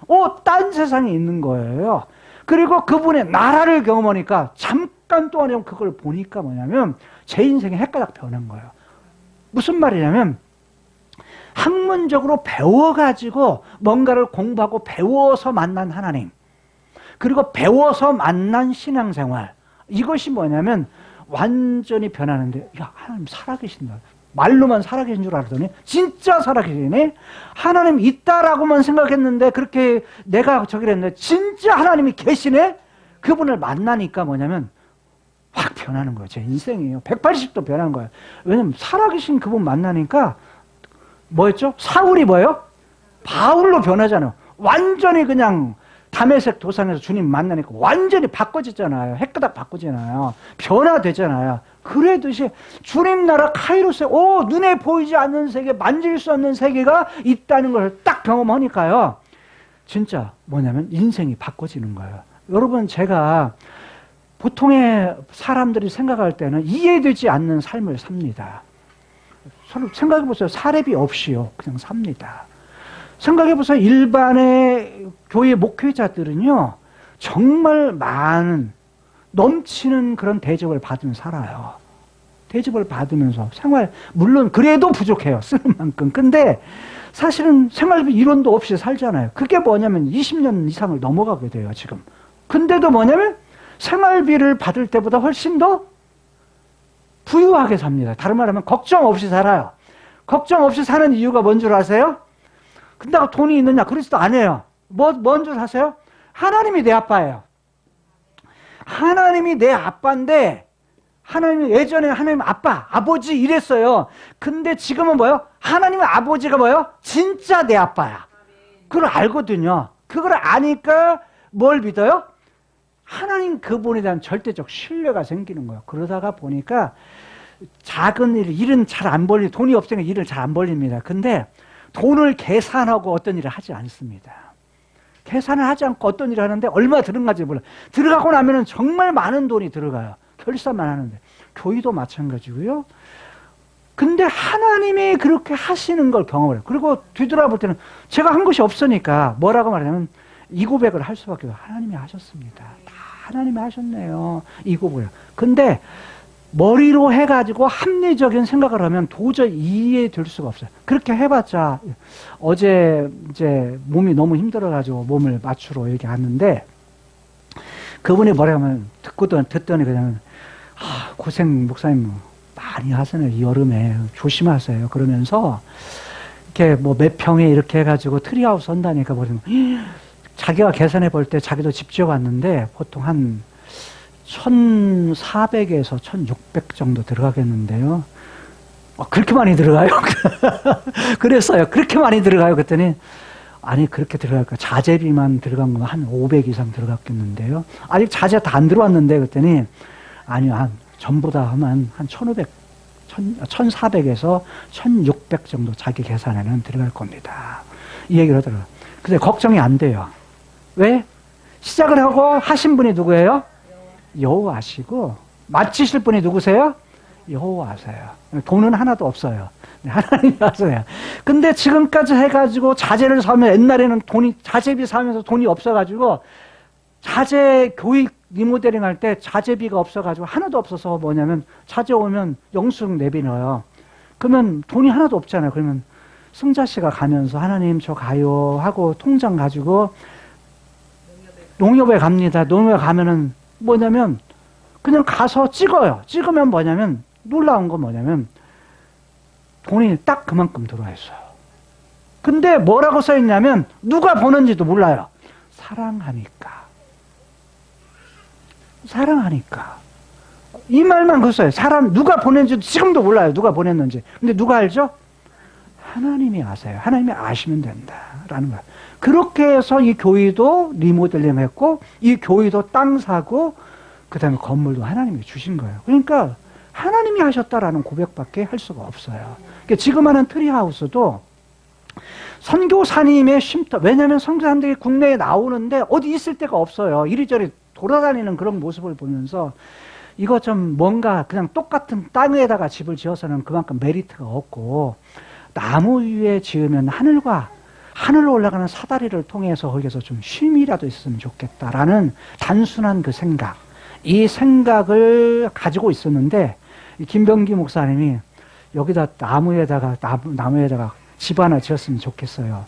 딴 세상에 있는 거예요. 그리고 그분의 나라를 경험하니까 잠깐 동안에 그걸 보니까 뭐냐면 제 인생이 헷가닥 변한 거예요. 무슨 말이냐면 학문적으로 배워가지고 뭔가를 공부하고 배워서 만난 하나님, 그리고 배워서 만난 신앙생활, 이것이 뭐냐면 완전히 변하는데, 야, 하나님 살아계신다. 말로만 살아계신 줄 알았더니 진짜 살아계시네. 하나님 있다라고만 생각했는데 그렇게 내가 저기를 했는데 진짜 하나님이 계시네. 그분을 만나니까 뭐냐면 확 변하는 거예요. 제 인생이에요. 180도 변한 거예요. 왜냐면 살아계신 그분 만나니까 뭐였죠? 사울이 뭐예요? 바울로 변하잖아요. 완전히 그냥 다메섹 도상에서 주님 만나니까 완전히 바꿔지잖아요. 헷가닥 바꿔지잖아요. 변화되잖아요. 그러듯이 주님 나라 카이로스에 눈에 보이지 않는 세계, 만질 수 없는 세계가 있다는 걸 딱 경험하니까요. 진짜 뭐냐면 인생이 바꿔지는 거예요. 여러분, 제가 보통의 사람들이 생각할 때는 이해되지 않는 삶을 삽니다. 생각해보세요. 사례비 없이요. 그냥 삽니다. 생각해보세요. 일반의 교회 목회자들은요, 정말 많은 넘치는 그런 대접을 받으면서 살아요. 대접을 받으면서 생활, 물론 그래도 부족해요. 쓰는 만큼. 근데 사실은 생활비 이론도 없이 살잖아요. 그게 뭐냐면 20년 이상을 넘어가게 돼요, 지금. 근데도 뭐냐면 생활비를 받을 때보다 훨씬 더 부유하게 삽니다. 다른 말하면 걱정 없이 살아요. 걱정 없이 사는 이유가 뭔 줄 아세요? 근데 돈이 있느냐? 그러지도 않아요. 뭔 줄 아세요? 하나님이 내 아빠예요. 하나님이 내 아빠인데, 하나님이 예전에 하나님 아빠, 아버지 이랬어요. 근데 지금은 뭐예요? 하나님의 아버지가 뭐예요? 진짜 내 아빠야. 그걸 알거든요. 그걸 아니까 뭘 믿어요? 하나님 그분에 대한 절대적 신뢰가 생기는 거예요. 그러다가 보니까 작은 일은 잘 안 벌리, 돈이 없으니까 일을 잘 안 벌립니다. 근데 돈을 계산하고 어떤 일을 하지 않습니다. 계산을 하지 않고 어떤 일을 하는데 얼마 들어간지 몰라요. 들어가고 나면은 정말 많은 돈이 들어가요. 결산만 하는데. 교회도 마찬가지고요. 근데 하나님이 그렇게 하시는 걸 경험을 해요. 그리고 뒤돌아볼 때는 제가 한 것이 없으니까 뭐라고 말하냐면 이 고백을 할 수밖에 없어요. 하나님이 하셨습니다. 다 하나님이 하셨네요. 이 고백을. 근데 머리로 해가지고 합리적인 생각을 하면 도저히 이해될 수가 없어요. 그렇게 해봤자 어제 이제 몸이 너무 힘들어가지고 몸을 맞추러 여기 왔는데 그분이 뭐라고 하면 듣더니 그냥 고생 목사님 많이 하세요. 이 여름에 조심하세요. 그러면서 이렇게 뭐 몇 평에 이렇게 해가지고 트리하우스 한다니까 버리면 자기가 계산해 볼 때 자기도 집 지어봤는데 보통 한 1,400에서 1,600 정도 들어가겠는데요. 그렇게 많이 들어가요? 그랬어요. 그렇게 많이 들어가요? 그랬더니 아니 그렇게 들어갈까? 자재비만 들어간 건 한 500 이상 들어갔겠는데요. 아직 자재 다 안 들어왔는데 그랬더니 아니요. 전부 다 하면 한 1,500, 1,400에서 1,600 정도 자기 계산에는 들어갈 겁니다. 이 얘기를 하더라고요. 근데 걱정이 안 돼요. 왜? 시작을 하고 하신 분이 누구예요? 여호와시고 마치실 분이 누구세요? 여호와 아세요. 돈은 하나도 없어요. 하나님이 아세요. 근데 지금까지 해가지고 자재를 사면 옛날에는 자재비 사면서 돈이 없어가지고 자재 교육 리모델링 할 때 자재비가 없어가지고 하나도 없어서 뭐냐면 자재 오면 영수증 내비넣어요. 그러면 돈이 하나도 없잖아요. 그러면 승자 씨가 가면서 하나님 저 가요 하고 통장 가지고 농협에 갑니다. 농협에 가면은 뭐냐면 그냥 가서 찍어요. 찍으면 뭐냐면 놀라운 건 뭐냐면 돈이 딱 그만큼 들어와 있어요. 근데 뭐라고 써 있냐면 누가 보는지도 몰라요. 사랑하니까. 사랑하니까. 이 말만 그 써요. 사람 누가 보냈는지도 지금도 몰라요. 누가 보냈는지. 근데 누가 알죠? 하나님이 아세요. 하나님이 아시면 된다라는 거예요. 그렇게 해서 이 교회도 리모델링 했고 이 교회도 땅 사고 그 다음에 건물도 하나님이 주신 거예요. 그러니까 하나님이 하셨다라는 고백밖에 할 수가 없어요. 그러니까 지금 하는 트리하우스도 선교사님의 쉼터, 왜냐하면 선교사님들이 국내에 나오는데 어디 있을 데가 없어요. 이리저리 돌아다니는 그런 모습을 보면서 이거 좀 뭔가 그냥 똑같은 땅에다가 집을 지어서는 그만큼 메리트가 없고 나무 위에 지으면 하늘로 올라가는 사다리를 통해서 거기서 좀 쉼이라도 있었으면 좋겠다라는 단순한 그 생각, 이 생각을 가지고 있었는데 김병기 목사님이 여기다 나무에다가 집 하나 지었으면 좋겠어요.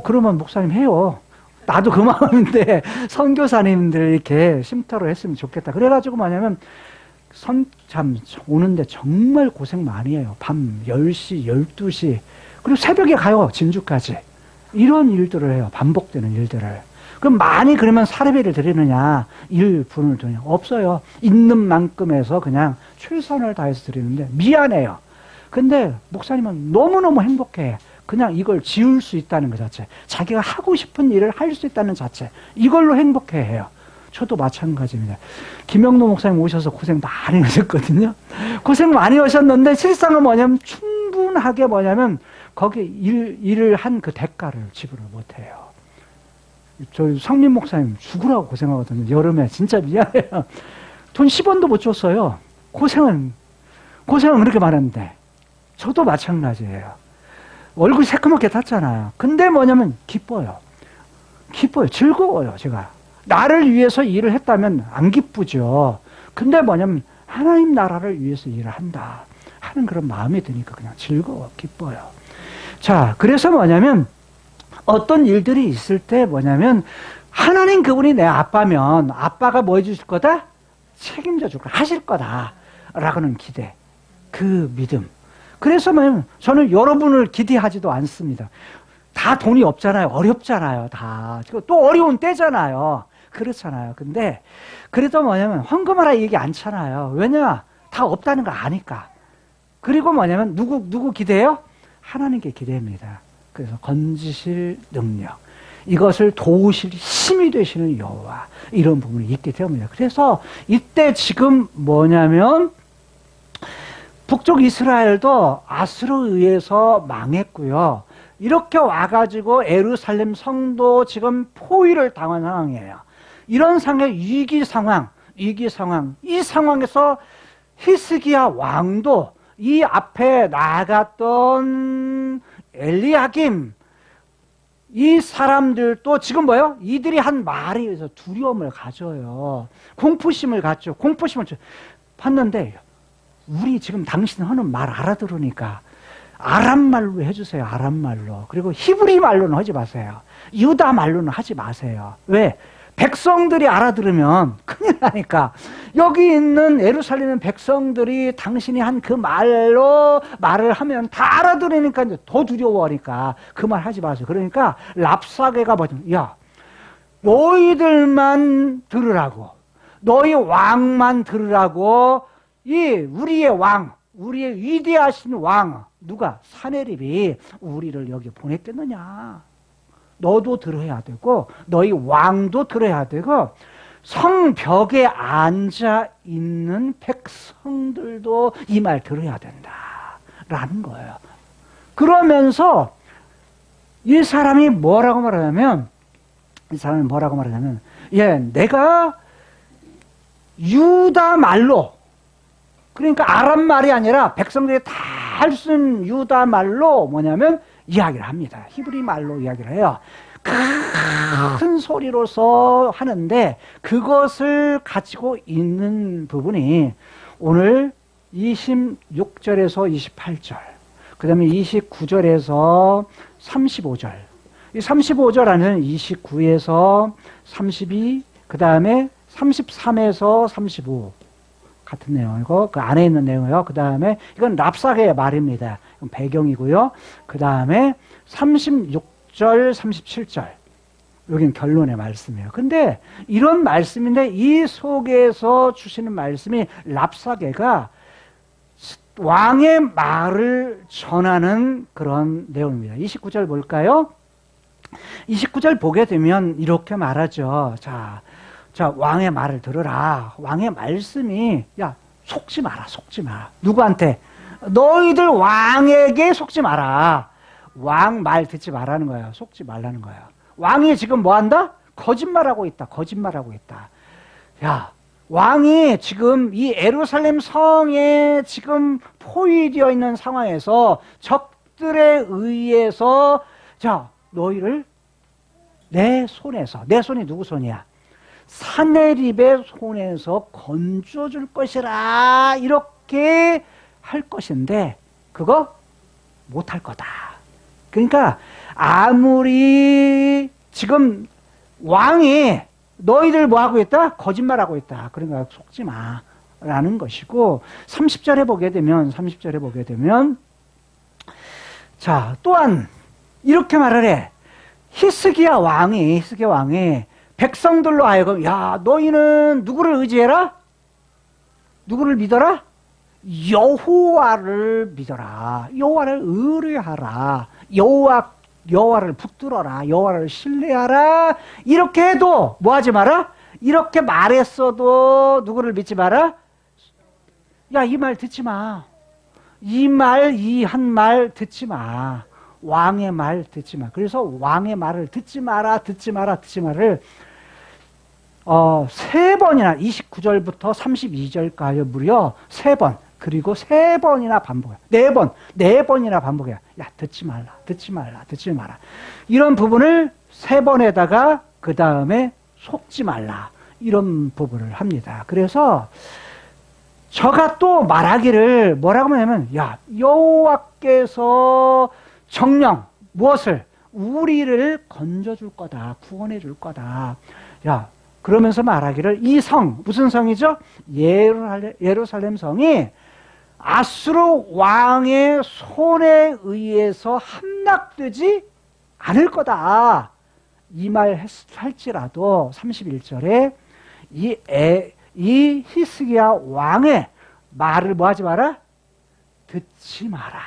그러면 목사님 해요. 나도 그 마음인데 선교사님들 이렇게 쉼터로 했으면 좋겠다. 그래가지고 뭐냐면 오는데 정말 고생 많이 해요. 밤 10시, 12시 그리고 새벽에 가요. 진주까지. 이런 일들을 해요. 반복되는 일들을. 그럼 많이 그러면 사례비를 드리느냐, 일분을 드느냐, 없어요. 있는 만큼에서 그냥 최선을 다해서 드리는데 미안해요. 근데 목사님은 너무너무 행복해. 그냥 이걸 지을 수 있다는 것 자체, 자기가 하고 싶은 일을 할 수 있다는 자체, 이걸로 행복해해요. 저도 마찬가지입니다. 김영노 목사님 오셔서 고생 많이 하셨거든요. 고생 많이 하셨는데 실상은 뭐냐면 충분하게 뭐냐면 거기 일을 한 그 대가를 지불을 못해요. 저희 성민 목사님 죽으라고 고생하거든요. 여름에 진짜 미안해요. 돈 10원도 못 줬어요. 고생은 그렇게 많았는데 저도 마찬가지예요. 얼굴 새까맣게 탔잖아요. 근데 뭐냐면 기뻐요. 즐거워요. 제가 나를 위해서 일을 했다면 안 기쁘죠. 근데 뭐냐면 하나님 나라를 위해서 일을 한다 하는 그런 마음이 드니까 그냥 즐거워, 기뻐요. 자, 그래서 뭐냐면 어떤 일들이 있을 때 뭐냐면 하나님 그분이 내 아빠면 아빠가 뭐 해주실 거다? 책임져 줄 거다. 하실 거다. 라고는 기대. 그 믿음. 그래서 뭐냐면 저는 여러분을 기대하지도 않습니다. 다 돈이 없잖아요. 어렵잖아요. 다. 또 어려운 때잖아요. 그렇잖아요. 근데 그래도 뭐냐면 헌금하라 얘기 않잖아요. 왜냐? 다 없다는 거 아니까. 그리고 뭐냐면 누구 기대해요? 하나님께 기대합니다. 그래서 건지실 능력, 이것을 도우실 힘이 되시는 여호와, 이런 부분이 있게 되옵니다. 그래서 이때 지금 뭐냐면 북쪽 이스라엘도 아수르에 의해서 망했고요. 이렇게 와가지고 예루살렘 성도 지금 포위를 당한 상황이에요. 이런 상황의 위기 상황, 이 상황에서 히스기야 왕도 이 앞에 나갔던 엘리야김, 이 사람들도 지금 뭐예요? 이들이 한 말에 의해서 두려움을 가져요. 공포심을 갖죠. 공포심을 봤는데 우리 지금 당신 하는 말 알아들으니까 아람말로 해주세요. 아람말로. 그리고 히브리 말로는 하지 마세요. 유다 말로는 하지 마세요. 왜? 백성들이 알아들으면 큰일 나니까. 여기 있는 예루살렘 백성들이 당신이 한 그 말로 말을 하면 다 알아들으니까 이제 더 두려워하니까 그 말 하지 마세요. 그러니까 랍사게가 뭐냐면, 야, 너희들만 들으라고, 너희 왕만 들으라고, 우리의 왕, 우리의 위대하신 왕, 누가? 사내립이 우리를 여기 보냈겠느냐. 너도 들어야 되고 너희 왕도 들어야 되고 성벽에 앉아 있는 백성들도 이 말 들어야 된다라는 거예요. 그러면서 이 사람이 뭐라고 말하냐면 내가 유다 말로 그러니까 아람 말이 아니라 백성들이 다 할 수 있는 유다 말로 뭐냐면 이야기를 합니다. 히브리 말로 이야기를 해요. 큰 소리로서 하는데 그것을 가지고 있는 부분이 오늘 26절에서 28절, 그 다음에 29절에서 35절, 이 35절 안에는 29에서 32, 그 다음에 33에서 35 같은 내용이고, 그 안에 있는 내용이요. 그 다음에 이건 랍사게의 말입니다. 이건 배경이고요. 그 다음에 36절, 37절, 여긴 결론의 말씀이에요. 근데 이런 말씀인데 이 속에서 주시는 말씀이 랍사게가 왕의 말을 전하는 그런 내용입니다. 29절 볼까요? 29절 보게 되면 이렇게 말하죠. 자, 왕의 말을 들으라. 왕의 말씀이, 야, 속지 마라, 속지 마라. 누구한테? 너희들 왕에게 속지 마라. 왕 말 듣지 말라는 거예요. 속지 말라는 거예요. 왕이 지금 뭐 한다? 거짓말하고 있다. 거짓말하고 있다. 야, 왕이 지금 이 예루살렘 성에 지금 포위되어 있는 상황에서 적들에 의해서, 자, 너희를 내 손에서, 내 손이 누구 손이야? 사내립의 손에서 건져줄 것이라, 이렇게 할 것인데 그거 못할 거다. 그러니까 아무리 지금 왕이 너희들 뭐 하고 있다? 거짓말하고 있다. 그러니까 속지 마 라는 것이고, 30절에 보게 되면 자, 또한 이렇게 말을 해. 히스기야 왕이 백성들로 하여금, 야, 너희는 누구를 의지해라? 누구를 믿어라? 여호와를 믿어라. 여호와를 의뢰하라. 여호와를 붙들어라. 여호와를 신뢰하라. 이렇게 해도 뭐 하지 마라? 이렇게 말했어도 누구를 믿지 마라? 야, 이 말 듣지 마. 이 한 말 듣지 마. 왕의 말 듣지 마. 그래서 왕의 말을 듣지 마를 세 번이나 29절부터 32절까지 무려 세 번, 그리고 세 번이나 반복해. 네 번이나 반복해. 야, 듣지 마라. 이런 부분을 세 번에다가 그 다음에 속지 말라. 이런 부분을 합니다. 그래서 저가 또 말하기를 뭐라고 하냐면, 야, 여호와께서 정령 무엇을? 우리를 건져줄 거다. 구원해 줄 거다. 야, 그러면서 말하기를 이 성, 무슨 성이죠? 예루살렘 성이 아수르 왕의 손에 의해서 함락되지 않을 거다. 이 말 할지라도 31절에 이 히스기야 왕의 말을 뭐 하지 마라? 듣지 마라.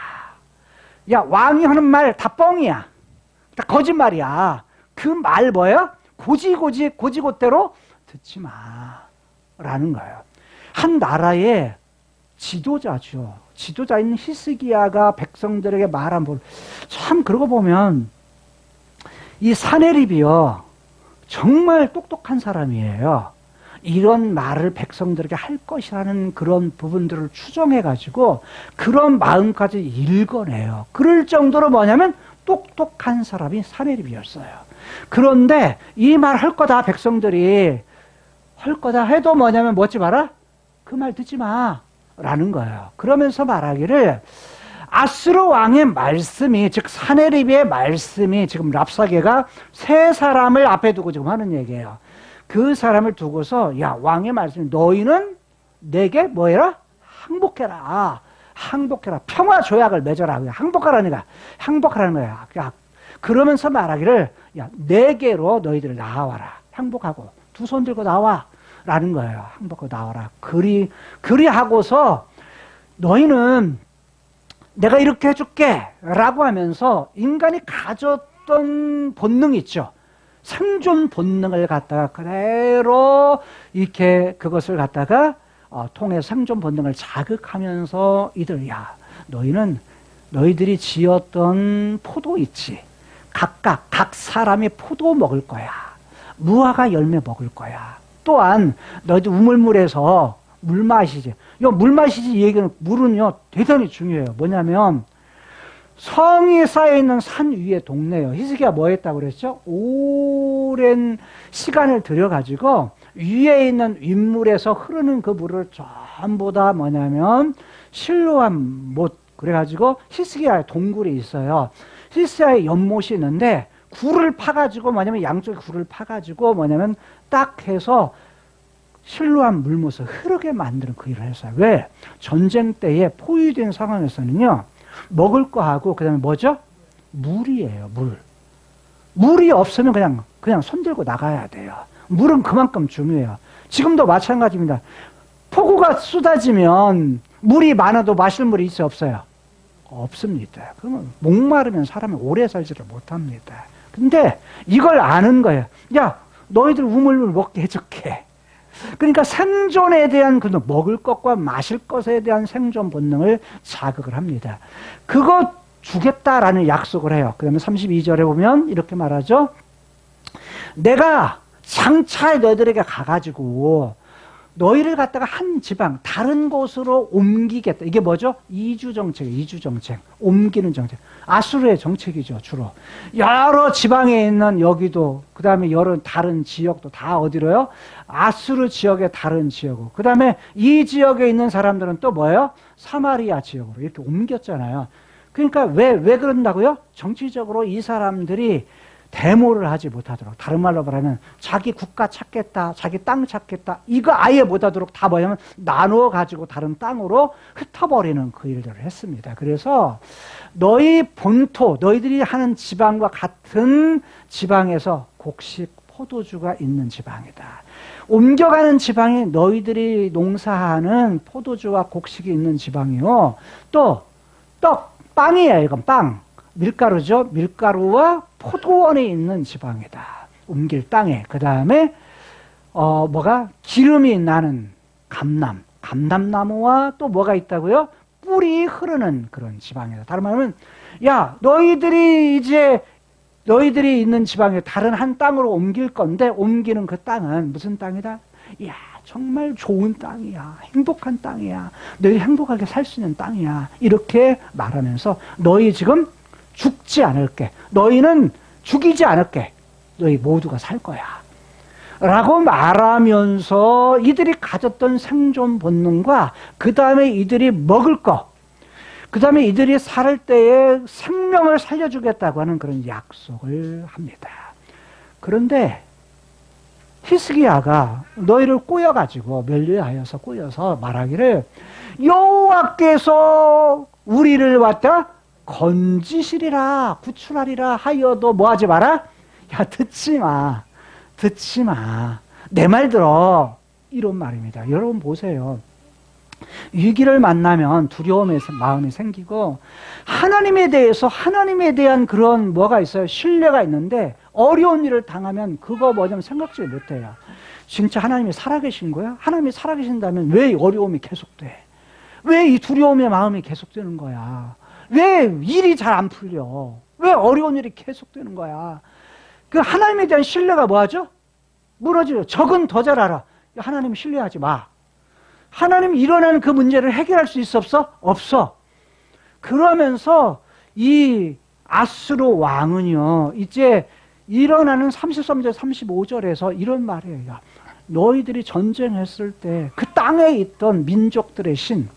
야, 왕이 하는 말 다 뻥이야. 다 거짓말이야. 그 말 뭐야? 고지고대로 듣지 마라는 거예요. 한 나라의 지도자죠. 지도자인 히스기야가 백성들에게 말한 법, 참 그러고 보면 이 사내립이요, 정말 똑똑한 사람이에요. 이런 말을 백성들에게 할 것이라는 그런 부분들을 추정해가지고 그런 마음까지 읽어내요. 그럴 정도로 뭐냐면 똑똑한 사람이 사내립이었어요. 그런데 이 말 할 거다, 백성들이 할 거다 해도 뭐냐면 뭐지 마라? 그 말 듣지 마 라는 거예요. 그러면서 말하기를 아수르 왕의 말씀이, 즉 사내립의 말씀이, 지금 랍사게가 세 사람을 앞에 두고 지금 하는 얘기예요. 그 사람을 두고서, 야, 왕의 말씀이 너희는 내게 뭐해라? 항복해라. 평화 조약을 맺어라. 항복하라는 거야. 야, 그러면서 말하기를, 야, 내게로 너희들 나와라. 항복하고 두 손 들고 나와 라는 거예요. 항복하고 나와라. 그리 하고서 너희는 내가 이렇게 해줄게 라고 하면서 인간이 가졌던 본능 있죠. 생존 본능을 갖다가 그대로 이렇게 그것을 갖다가 통해 생존 본능을 자극하면서 야, 너희들이 지었던 포도 있지. 각 사람이 포도 먹을 거야. 무화과 열매 먹을 거야. 또한 너희들 우물물에서 물 마시지. 물 마시지 이 얘기는 물은요 대단히 중요해요. 뭐냐면 성이 쌓여있는 산 위의 동네예요. 히스기야 뭐 했다고 그랬죠? 오랜 시간을 들여가지고 위에 있는 윗물에서 흐르는 그 물을 전부 다 뭐냐면 실로암 못 그래가지고 히스기야의 동굴이 있어요. 히스기야의 연못이 있는데 굴을 파가지고 뭐냐면 양쪽에 굴을 파가지고 뭐냐면 딱 해서 실로암 물못을 흐르게 만드는 그 일을 했어요. 왜? 전쟁 때에 포위된 상황에서는요 먹을 거하고 그 다음에 뭐죠? 물이에요. 물이 없으면 그냥 손들고 나가야 돼요. 물은 그만큼 중요해요. 지금도 마찬가지입니다. 폭우가 쏟아지면 물이 많아도 마실 물이 있어요? 없어요? 없습니다. 그러면 목마르면 사람이 오래 살지를 못합니다. 근데 이걸 아는 거예요. 야, 너희들 우물물 먹게 해줄게. 그러니까 생존에 대한 그 먹을 것과 마실 것에 대한 생존 본능을 자극을 합니다. 그거 주겠다라는 약속을 해요. 그러면 32절에 보면 이렇게 말하죠. 내가 장차에 너희들에게 가가지고 너희를 갖다가 한 지방 다른 곳으로 옮기겠다. 이게 뭐죠? 이주 정책, 옮기는 정책. 아수르의 정책이죠, 주로. 여러 지방에 있는 여기도, 그 다음에 여러 다른 지역도 다 어디로요? 아수르 지역의 다른 지역으로. 그 다음에 이 지역에 있는 사람들은 또 뭐예요? 사마리아 지역으로 이렇게 옮겼잖아요. 그러니까 왜 그런다고요? 정치적으로 이 사람들이 데모를 하지 못하도록, 다른 말로 말하면 자기 국가 찾겠다, 자기 땅 찾겠다, 이거 아예 못하도록 다 뭐냐면 나누어 가지고 다른 땅으로 흩어버리는 그 일들을 했습니다. 그래서 너희 본토, 너희들이 하는 지방과 같은 지방에서 곡식 포도주가 있는 지방이다. 옮겨가는 지방이 너희들이 농사하는 포도주와 곡식이 있는 지방이요. 또 빵이에요. 이건 빵. 밀가루죠. 밀가루와 포도원이 있는 지방이다. 옮길 땅에. 그 다음에 뭐가 기름이 나는 감남나무와 또 뭐가 있다고요? 뿔이 흐르는 그런 지방이다. 다른 말하면 야, 너희들이 있는 지방에 다른 한 땅으로 옮길 건데 옮기는 그 땅은 무슨 땅이다? 야, 정말 좋은 땅이야. 행복한 땅이야. 너희 행복하게 살 수 있는 땅이야. 이렇게 말하면서 너희 지금 죽지 않을게. 너희는 죽이지 않을게. 너희 모두가 살 거야. 라고 말하면서 이들이 가졌던 생존 본능과 그 다음에 이들이 먹을 거, 그 다음에 이들이 살 때에 생명을 살려주겠다고 하는 그런 약속을 합니다. 그런데 히스기야가 너희를 꼬여가지고 멸류하여서 꼬여서 말하기를 여호와께서 우리를 왔다 건지시리라 구출하리라 하여도 뭐하지 마라? 야, 듣지 마. 내 말 들어. 이런 말입니다. 여러분 보세요. 위기를 만나면 두려움의 마음이 생기고 하나님에 대한 그런 뭐가 있어요? 신뢰가 있는데 어려운 일을 당하면 그거 뭐냐면 생각지 못해요. 진짜 하나님이 살아계신 거야? 하나님이 살아계신다면 왜 어려움이 계속돼? 왜 이 두려움의 마음이 계속되는 거야? 왜 일이 잘 안 풀려? 왜 어려운 일이 계속되는 거야? 그 하나님에 대한 신뢰가 뭐하죠? 무너져요. 적은 더 잘 알아. 하나님 신뢰하지 마. 하나님 일어나는 그 문제를 해결할 수 있어 없어? 없어. 그러면서 이 아수르 왕은요, 이제 일어나는 33절, 35절에서 이런 말이에요. 너희들이 전쟁했을 때 그 땅에 있던 민족들의 신,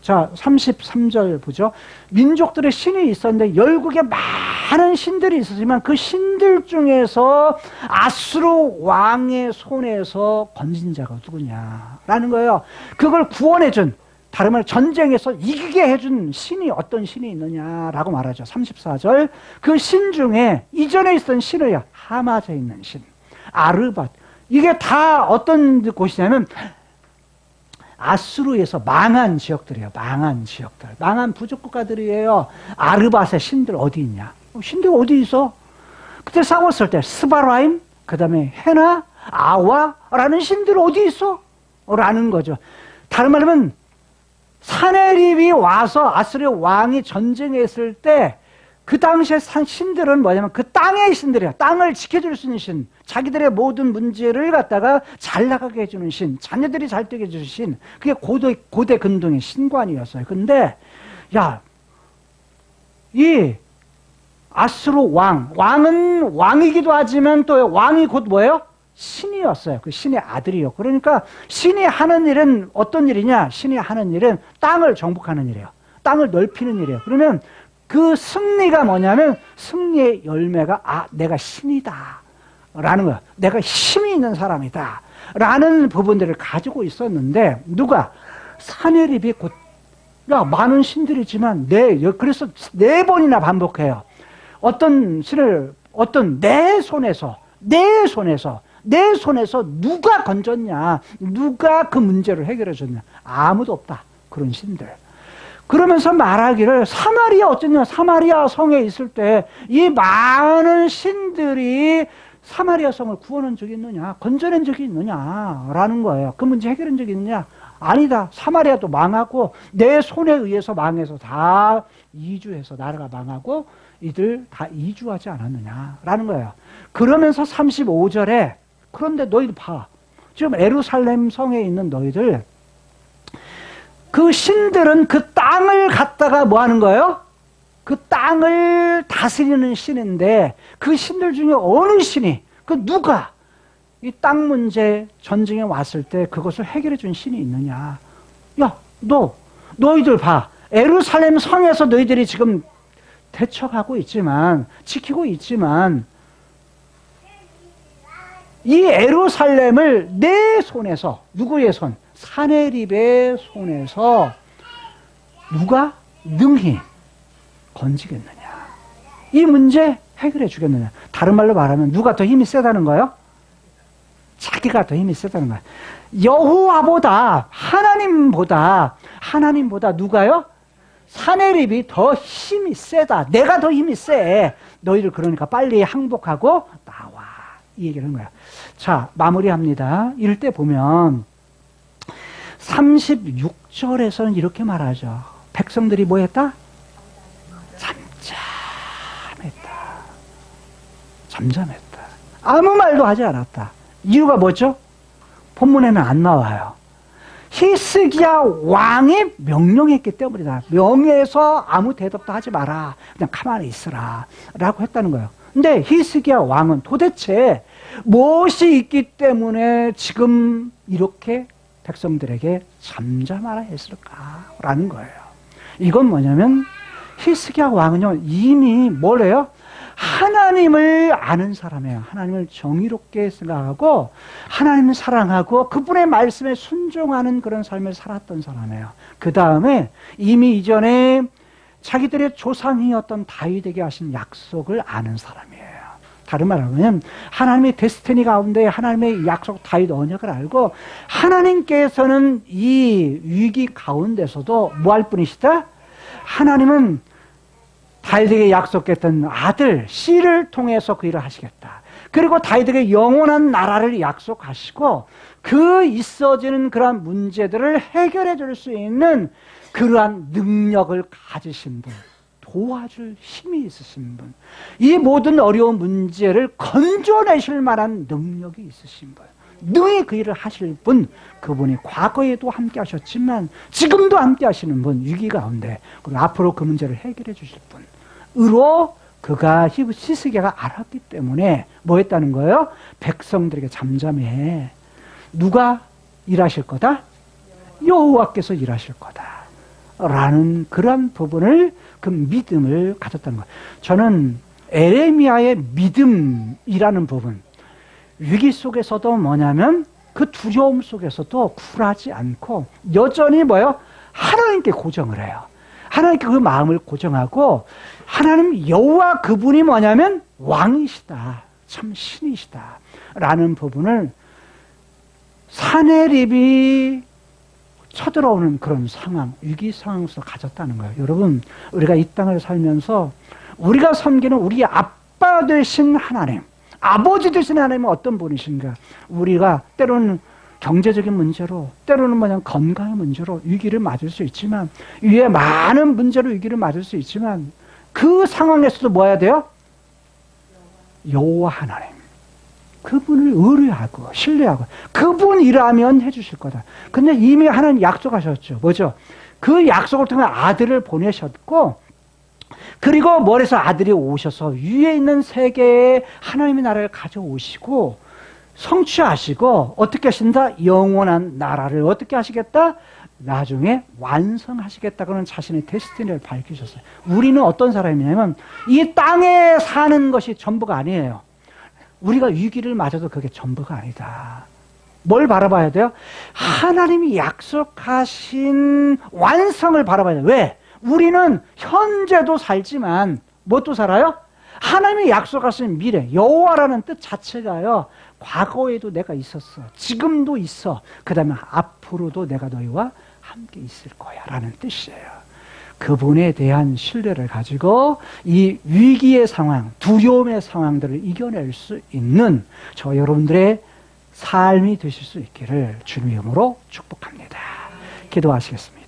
자, 33절 보죠. 민족들의 신이 있었는데 열국에 많은 신들이 있었지만 그 신들 중에서 아수르 왕의 손에서 건진 자가 누구냐라는 거예요. 그걸 구원해준, 다른 말로 전쟁에서 이기게 해준 신이 어떤 신이 있느냐라고 말하죠. 34절. 그 신 중에 이전에 있었던 신을 하마에 있는 신, 아르밧. 이게 다 어떤 곳이냐면 아수르에서 망한 지역들이에요. 망한 지역들. 망한 부족국가들이에요. 아르밧의 신들 어디 있냐? 신들 어디 있어? 그때 싸웠을 때 스바라임, 그 다음에 헤나, 아와라는 신들 어디 있어? 라는 거죠. 다른 말하면 사네립이 와서 아수르 왕이 전쟁했을 때 그 당시에 산 신들은 뭐냐면 그 땅의 신들이야. 땅을 지켜줄 수 있는 신. 자기들의 모든 문제를 갖다가 잘 나가게 해주는 신. 자녀들이 잘 되게 해주는 신. 그게 고대 근동의 신관이었어요. 근데, 야, 이 아수르 왕은 왕이기도 하지만 또 왕이 곧 뭐예요? 신이었어요. 그 신의 아들이요. 그러니까 신이 하는 일은 어떤 일이냐? 신이 하는 일은 땅을 정복하는 일이에요. 땅을 넓히는 일이에요. 그러면 그 승리가 뭐냐면 승리의 열매가 내가 신이다 라는 거야. 내가 힘이 있는 사람이다 라는 부분들을 가지고 있었는데 누가? 사내립이 곧 많은 신들이지만 그래서 4번이나 반복해요. 어떤 신을 내 손에서 누가 건졌냐? 누가 그 문제를 해결해 줬냐? 아무도 없다. 그런 신들. 그러면서 말하기를 사마리아 어쩌냐? 사마리아 성에 있을 때 이 많은 신들이 사마리아 성을 구원한 적이 있느냐? 건져낸 적이 있느냐? 라는 거예요. 그 문제 해결한 적이 있느냐? 아니다. 사마리아도 망하고 내 손에 의해서 망해서 다 이주해서 나라가 망하고 이들 다 이주하지 않았느냐? 라는 거예요. 그러면서 35절에 그런데 너희들 봐. 지금 예루살렘 성에 있는 너희들 그 신들은 그 땅을 갖다가 뭐 하는 거예요? 그 땅을 다스리는 신인데 그 신들 중에 어느 신이 누가 이 땅 문제 전쟁에 왔을 때 그것을 해결해 준 신이 있느냐? 야, 너희들 봐. 예루살렘 성에서 너희들이 지금 대처하고 있지만 지키고 있지만 이 예루살렘을 내 손에서 누구의 손? 사내립의 손에서 누가 능히 건지겠느냐? 이 문제 해결해 주겠느냐? 다른 말로 말하면 누가 더 힘이 세다는 거예요? 자기가 더 힘이 세다는 거예요. 여호와보다 하나님보다 누가요? 사내립이 더 힘이 세다. 내가 더 힘이 세. 너희들 그러니까 빨리 항복하고 나와. 이 얘기를 하는 거야. 자, 마무리합니다. 이럴 때 보면 36절에서는 이렇게 말하죠. 백성들이 뭐 했다? 잠잠했다. 아무 말도 하지 않았다. 이유가 뭐죠? 본문에는 안 나와요. 히스기야 왕이 명령했기 때문이다. 명예해서 아무 대답도 하지 마라. 그냥 가만히 있으라. 라고 했다는 거예요. 근데 히스기야 왕은 도대체 무엇이 있기 때문에 지금 이렇게 백성들에게 잠잠하라 했을까라는 거예요. 이건 뭐냐면 히스기야 왕은요 이미 뭐래요? 하나님을 아는 사람이에요. 하나님을 정의롭게 생각하고 하나님을 사랑하고 그분의 말씀에 순종하는 그런 삶을 살았던 사람이에요. 그 다음에 이미 이전에 자기들의 조상이었던 다윗에게 하신 약속을 아는 사람이에요. 다른 말로 하면 하나님의 데스티니 가운데 하나님의 약속 다윗 언약을 알고 하나님께서는 이 위기 가운데서도 뭐 할 분이시다? 하나님은 다윗에게 약속했던 아들 씨를 통해서 그 일을 하시겠다. 그리고 다윗에게 영원한 나라를 약속하시고 그 있어지는 그러한 문제들을 해결해 줄 수 있는 그러한 능력을 가지신 분, 도와줄 힘이 있으신 분, 이 모든 어려운 문제를 건져내실 만한 능력이 있으신 분, 능히 그 일을 하실 분, 그분이 과거에도 함께 하셨지만 지금도 함께 하시는 분, 위기 가운데, 그리고 앞으로 그 문제를 해결해 주실 분으로 그가 히스기야가 알았기 때문에 뭐 했다는 거예요? 백성들에게 잠잠해. 누가 일하실 거다? 여호와께서 일하실 거다. 라는 그런 부분을, 그 믿음을 가졌다는 거예요. 저는 에레미야의 믿음이라는 부분, 위기 속에서도 뭐냐면 그 두려움 속에서도 굴하지 않고 여전히 뭐요? 하나님께 고정을 해요. 하나님께 그 마음을 고정하고 하나님 여호와 그분이 뭐냐면 왕이시다. 참 신이시다. 라는 부분을 사내립이 쳐들어오는 그런 상황, 위기 상황에서 가졌다는 거예요. 여러분, 우리가 이 땅을 살면서 우리가 섬기는 우리 아빠 되신 하나님, 아버지 되신 하나님은 어떤 분이신가? 우리가 때로는 경제적인 문제로, 때로는 뭐냐 건강의 문제로 위기를 맞을 수 있지만, 위에 많은 문제로 위기를 맞을 수 있지만, 그 상황에서도 뭐 해야 돼요? 여호와 하나님. 그분을 의뢰하고 신뢰하고 그분 일하면 해주실 거다. 근데 이미 하나님 약속하셨죠. 뭐죠? 그 약속을 통해 아들을 보내셨고 그리고 머리에서 아들이 오셔서 위에 있는 세계에 하나님의 나라를 가져오시고 성취하시고 어떻게 하신다? 영원한 나라를 어떻게 하시겠다? 나중에 완성하시겠다. 그런 자신의 데스티니를 밝히셨어요. 우리는 어떤 사람이냐면 이 땅에 사는 것이 전부가 아니에요. 우리가 위기를 맞아도 그게 전부가 아니다. 뭘 바라봐야 돼요? 하나님이 약속하신 완성을 바라봐야 돼요. 왜? 우리는 현재도 살지만 무엇도 살아요? 하나님이 약속하신 미래, 여호와라는 뜻 자체가요. 과거에도 내가 있었어. 지금도 있어. 그 다음에 앞으로도 내가 너희와 함께 있을 거야 라는 뜻이에요. 그분에 대한 신뢰를 가지고 이 위기의 상황, 두려움의 상황들을 이겨낼 수 있는 저 여러분들의 삶이 되실 수 있기를 주님의 이름으로 축복합니다. 기도하시겠습니다.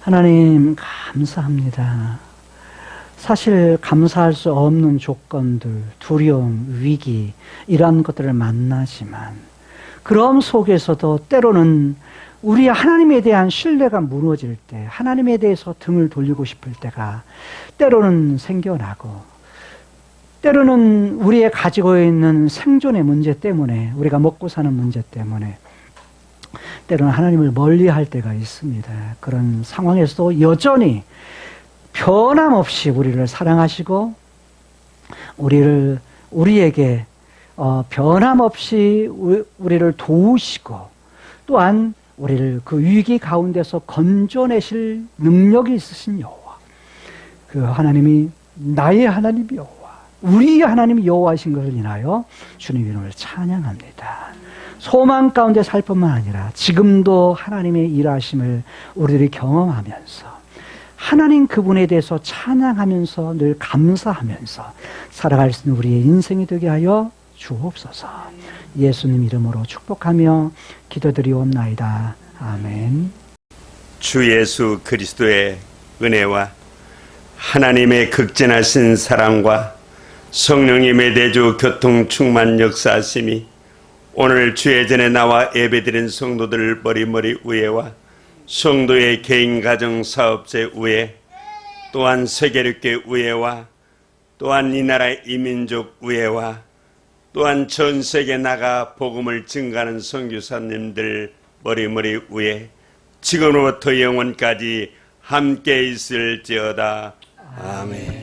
하나님 감사합니다. 사실 감사할 수 없는 조건들, 두려움, 위기 이런 것들을 만나지만 그럼 속에서도 때로는 우리 하나님에 대한 신뢰가 무너질 때 하나님에 대해서 등을 돌리고 싶을 때가 때로는 생겨나고 때로는 우리의 가지고 있는 생존의 문제 때문에 우리가 먹고 사는 문제 때문에 때로는 하나님을 멀리할 때가 있습니다. 그런 상황에서도 여전히 변함없이 우리를 사랑하시고 우리에게 변함없이 우리를 도우시고 또한 우리를 그 위기 가운데서 건져내실 능력이 있으신 여호와, 그 하나님이 나의 하나님 여호와, 우리 하나님 여호와이신 것을 인하여 주님 이름을 찬양합니다. 소망 가운데 살 뿐만 아니라 지금도 하나님의 일하심을 우리들이 경험하면서 하나님 그분에 대해서 찬양하면서 늘 감사하면서 살아갈 수 있는 우리의 인생이 되게 하여 주옵소서. 예수님 이름으로 축복하며 기도드리옵나이다. 아멘. 주 예수 그리스도의 은혜와 하나님의 극진하신 사랑과 성령님의 내주 교통 충만 역사하심이 오늘 주의 전에 나와 예배드린 성도들 머리머리 위에와 성도의 개인 가정 사업체 위에 또한 세계력계 위에와 또한 이 나라의 이민족 위에와 또한 전 세계 나가 복음을 증가하는 선교사님들 머리머리 위에 지금으로부터 영원까지 함께 있을지어다. 아멘.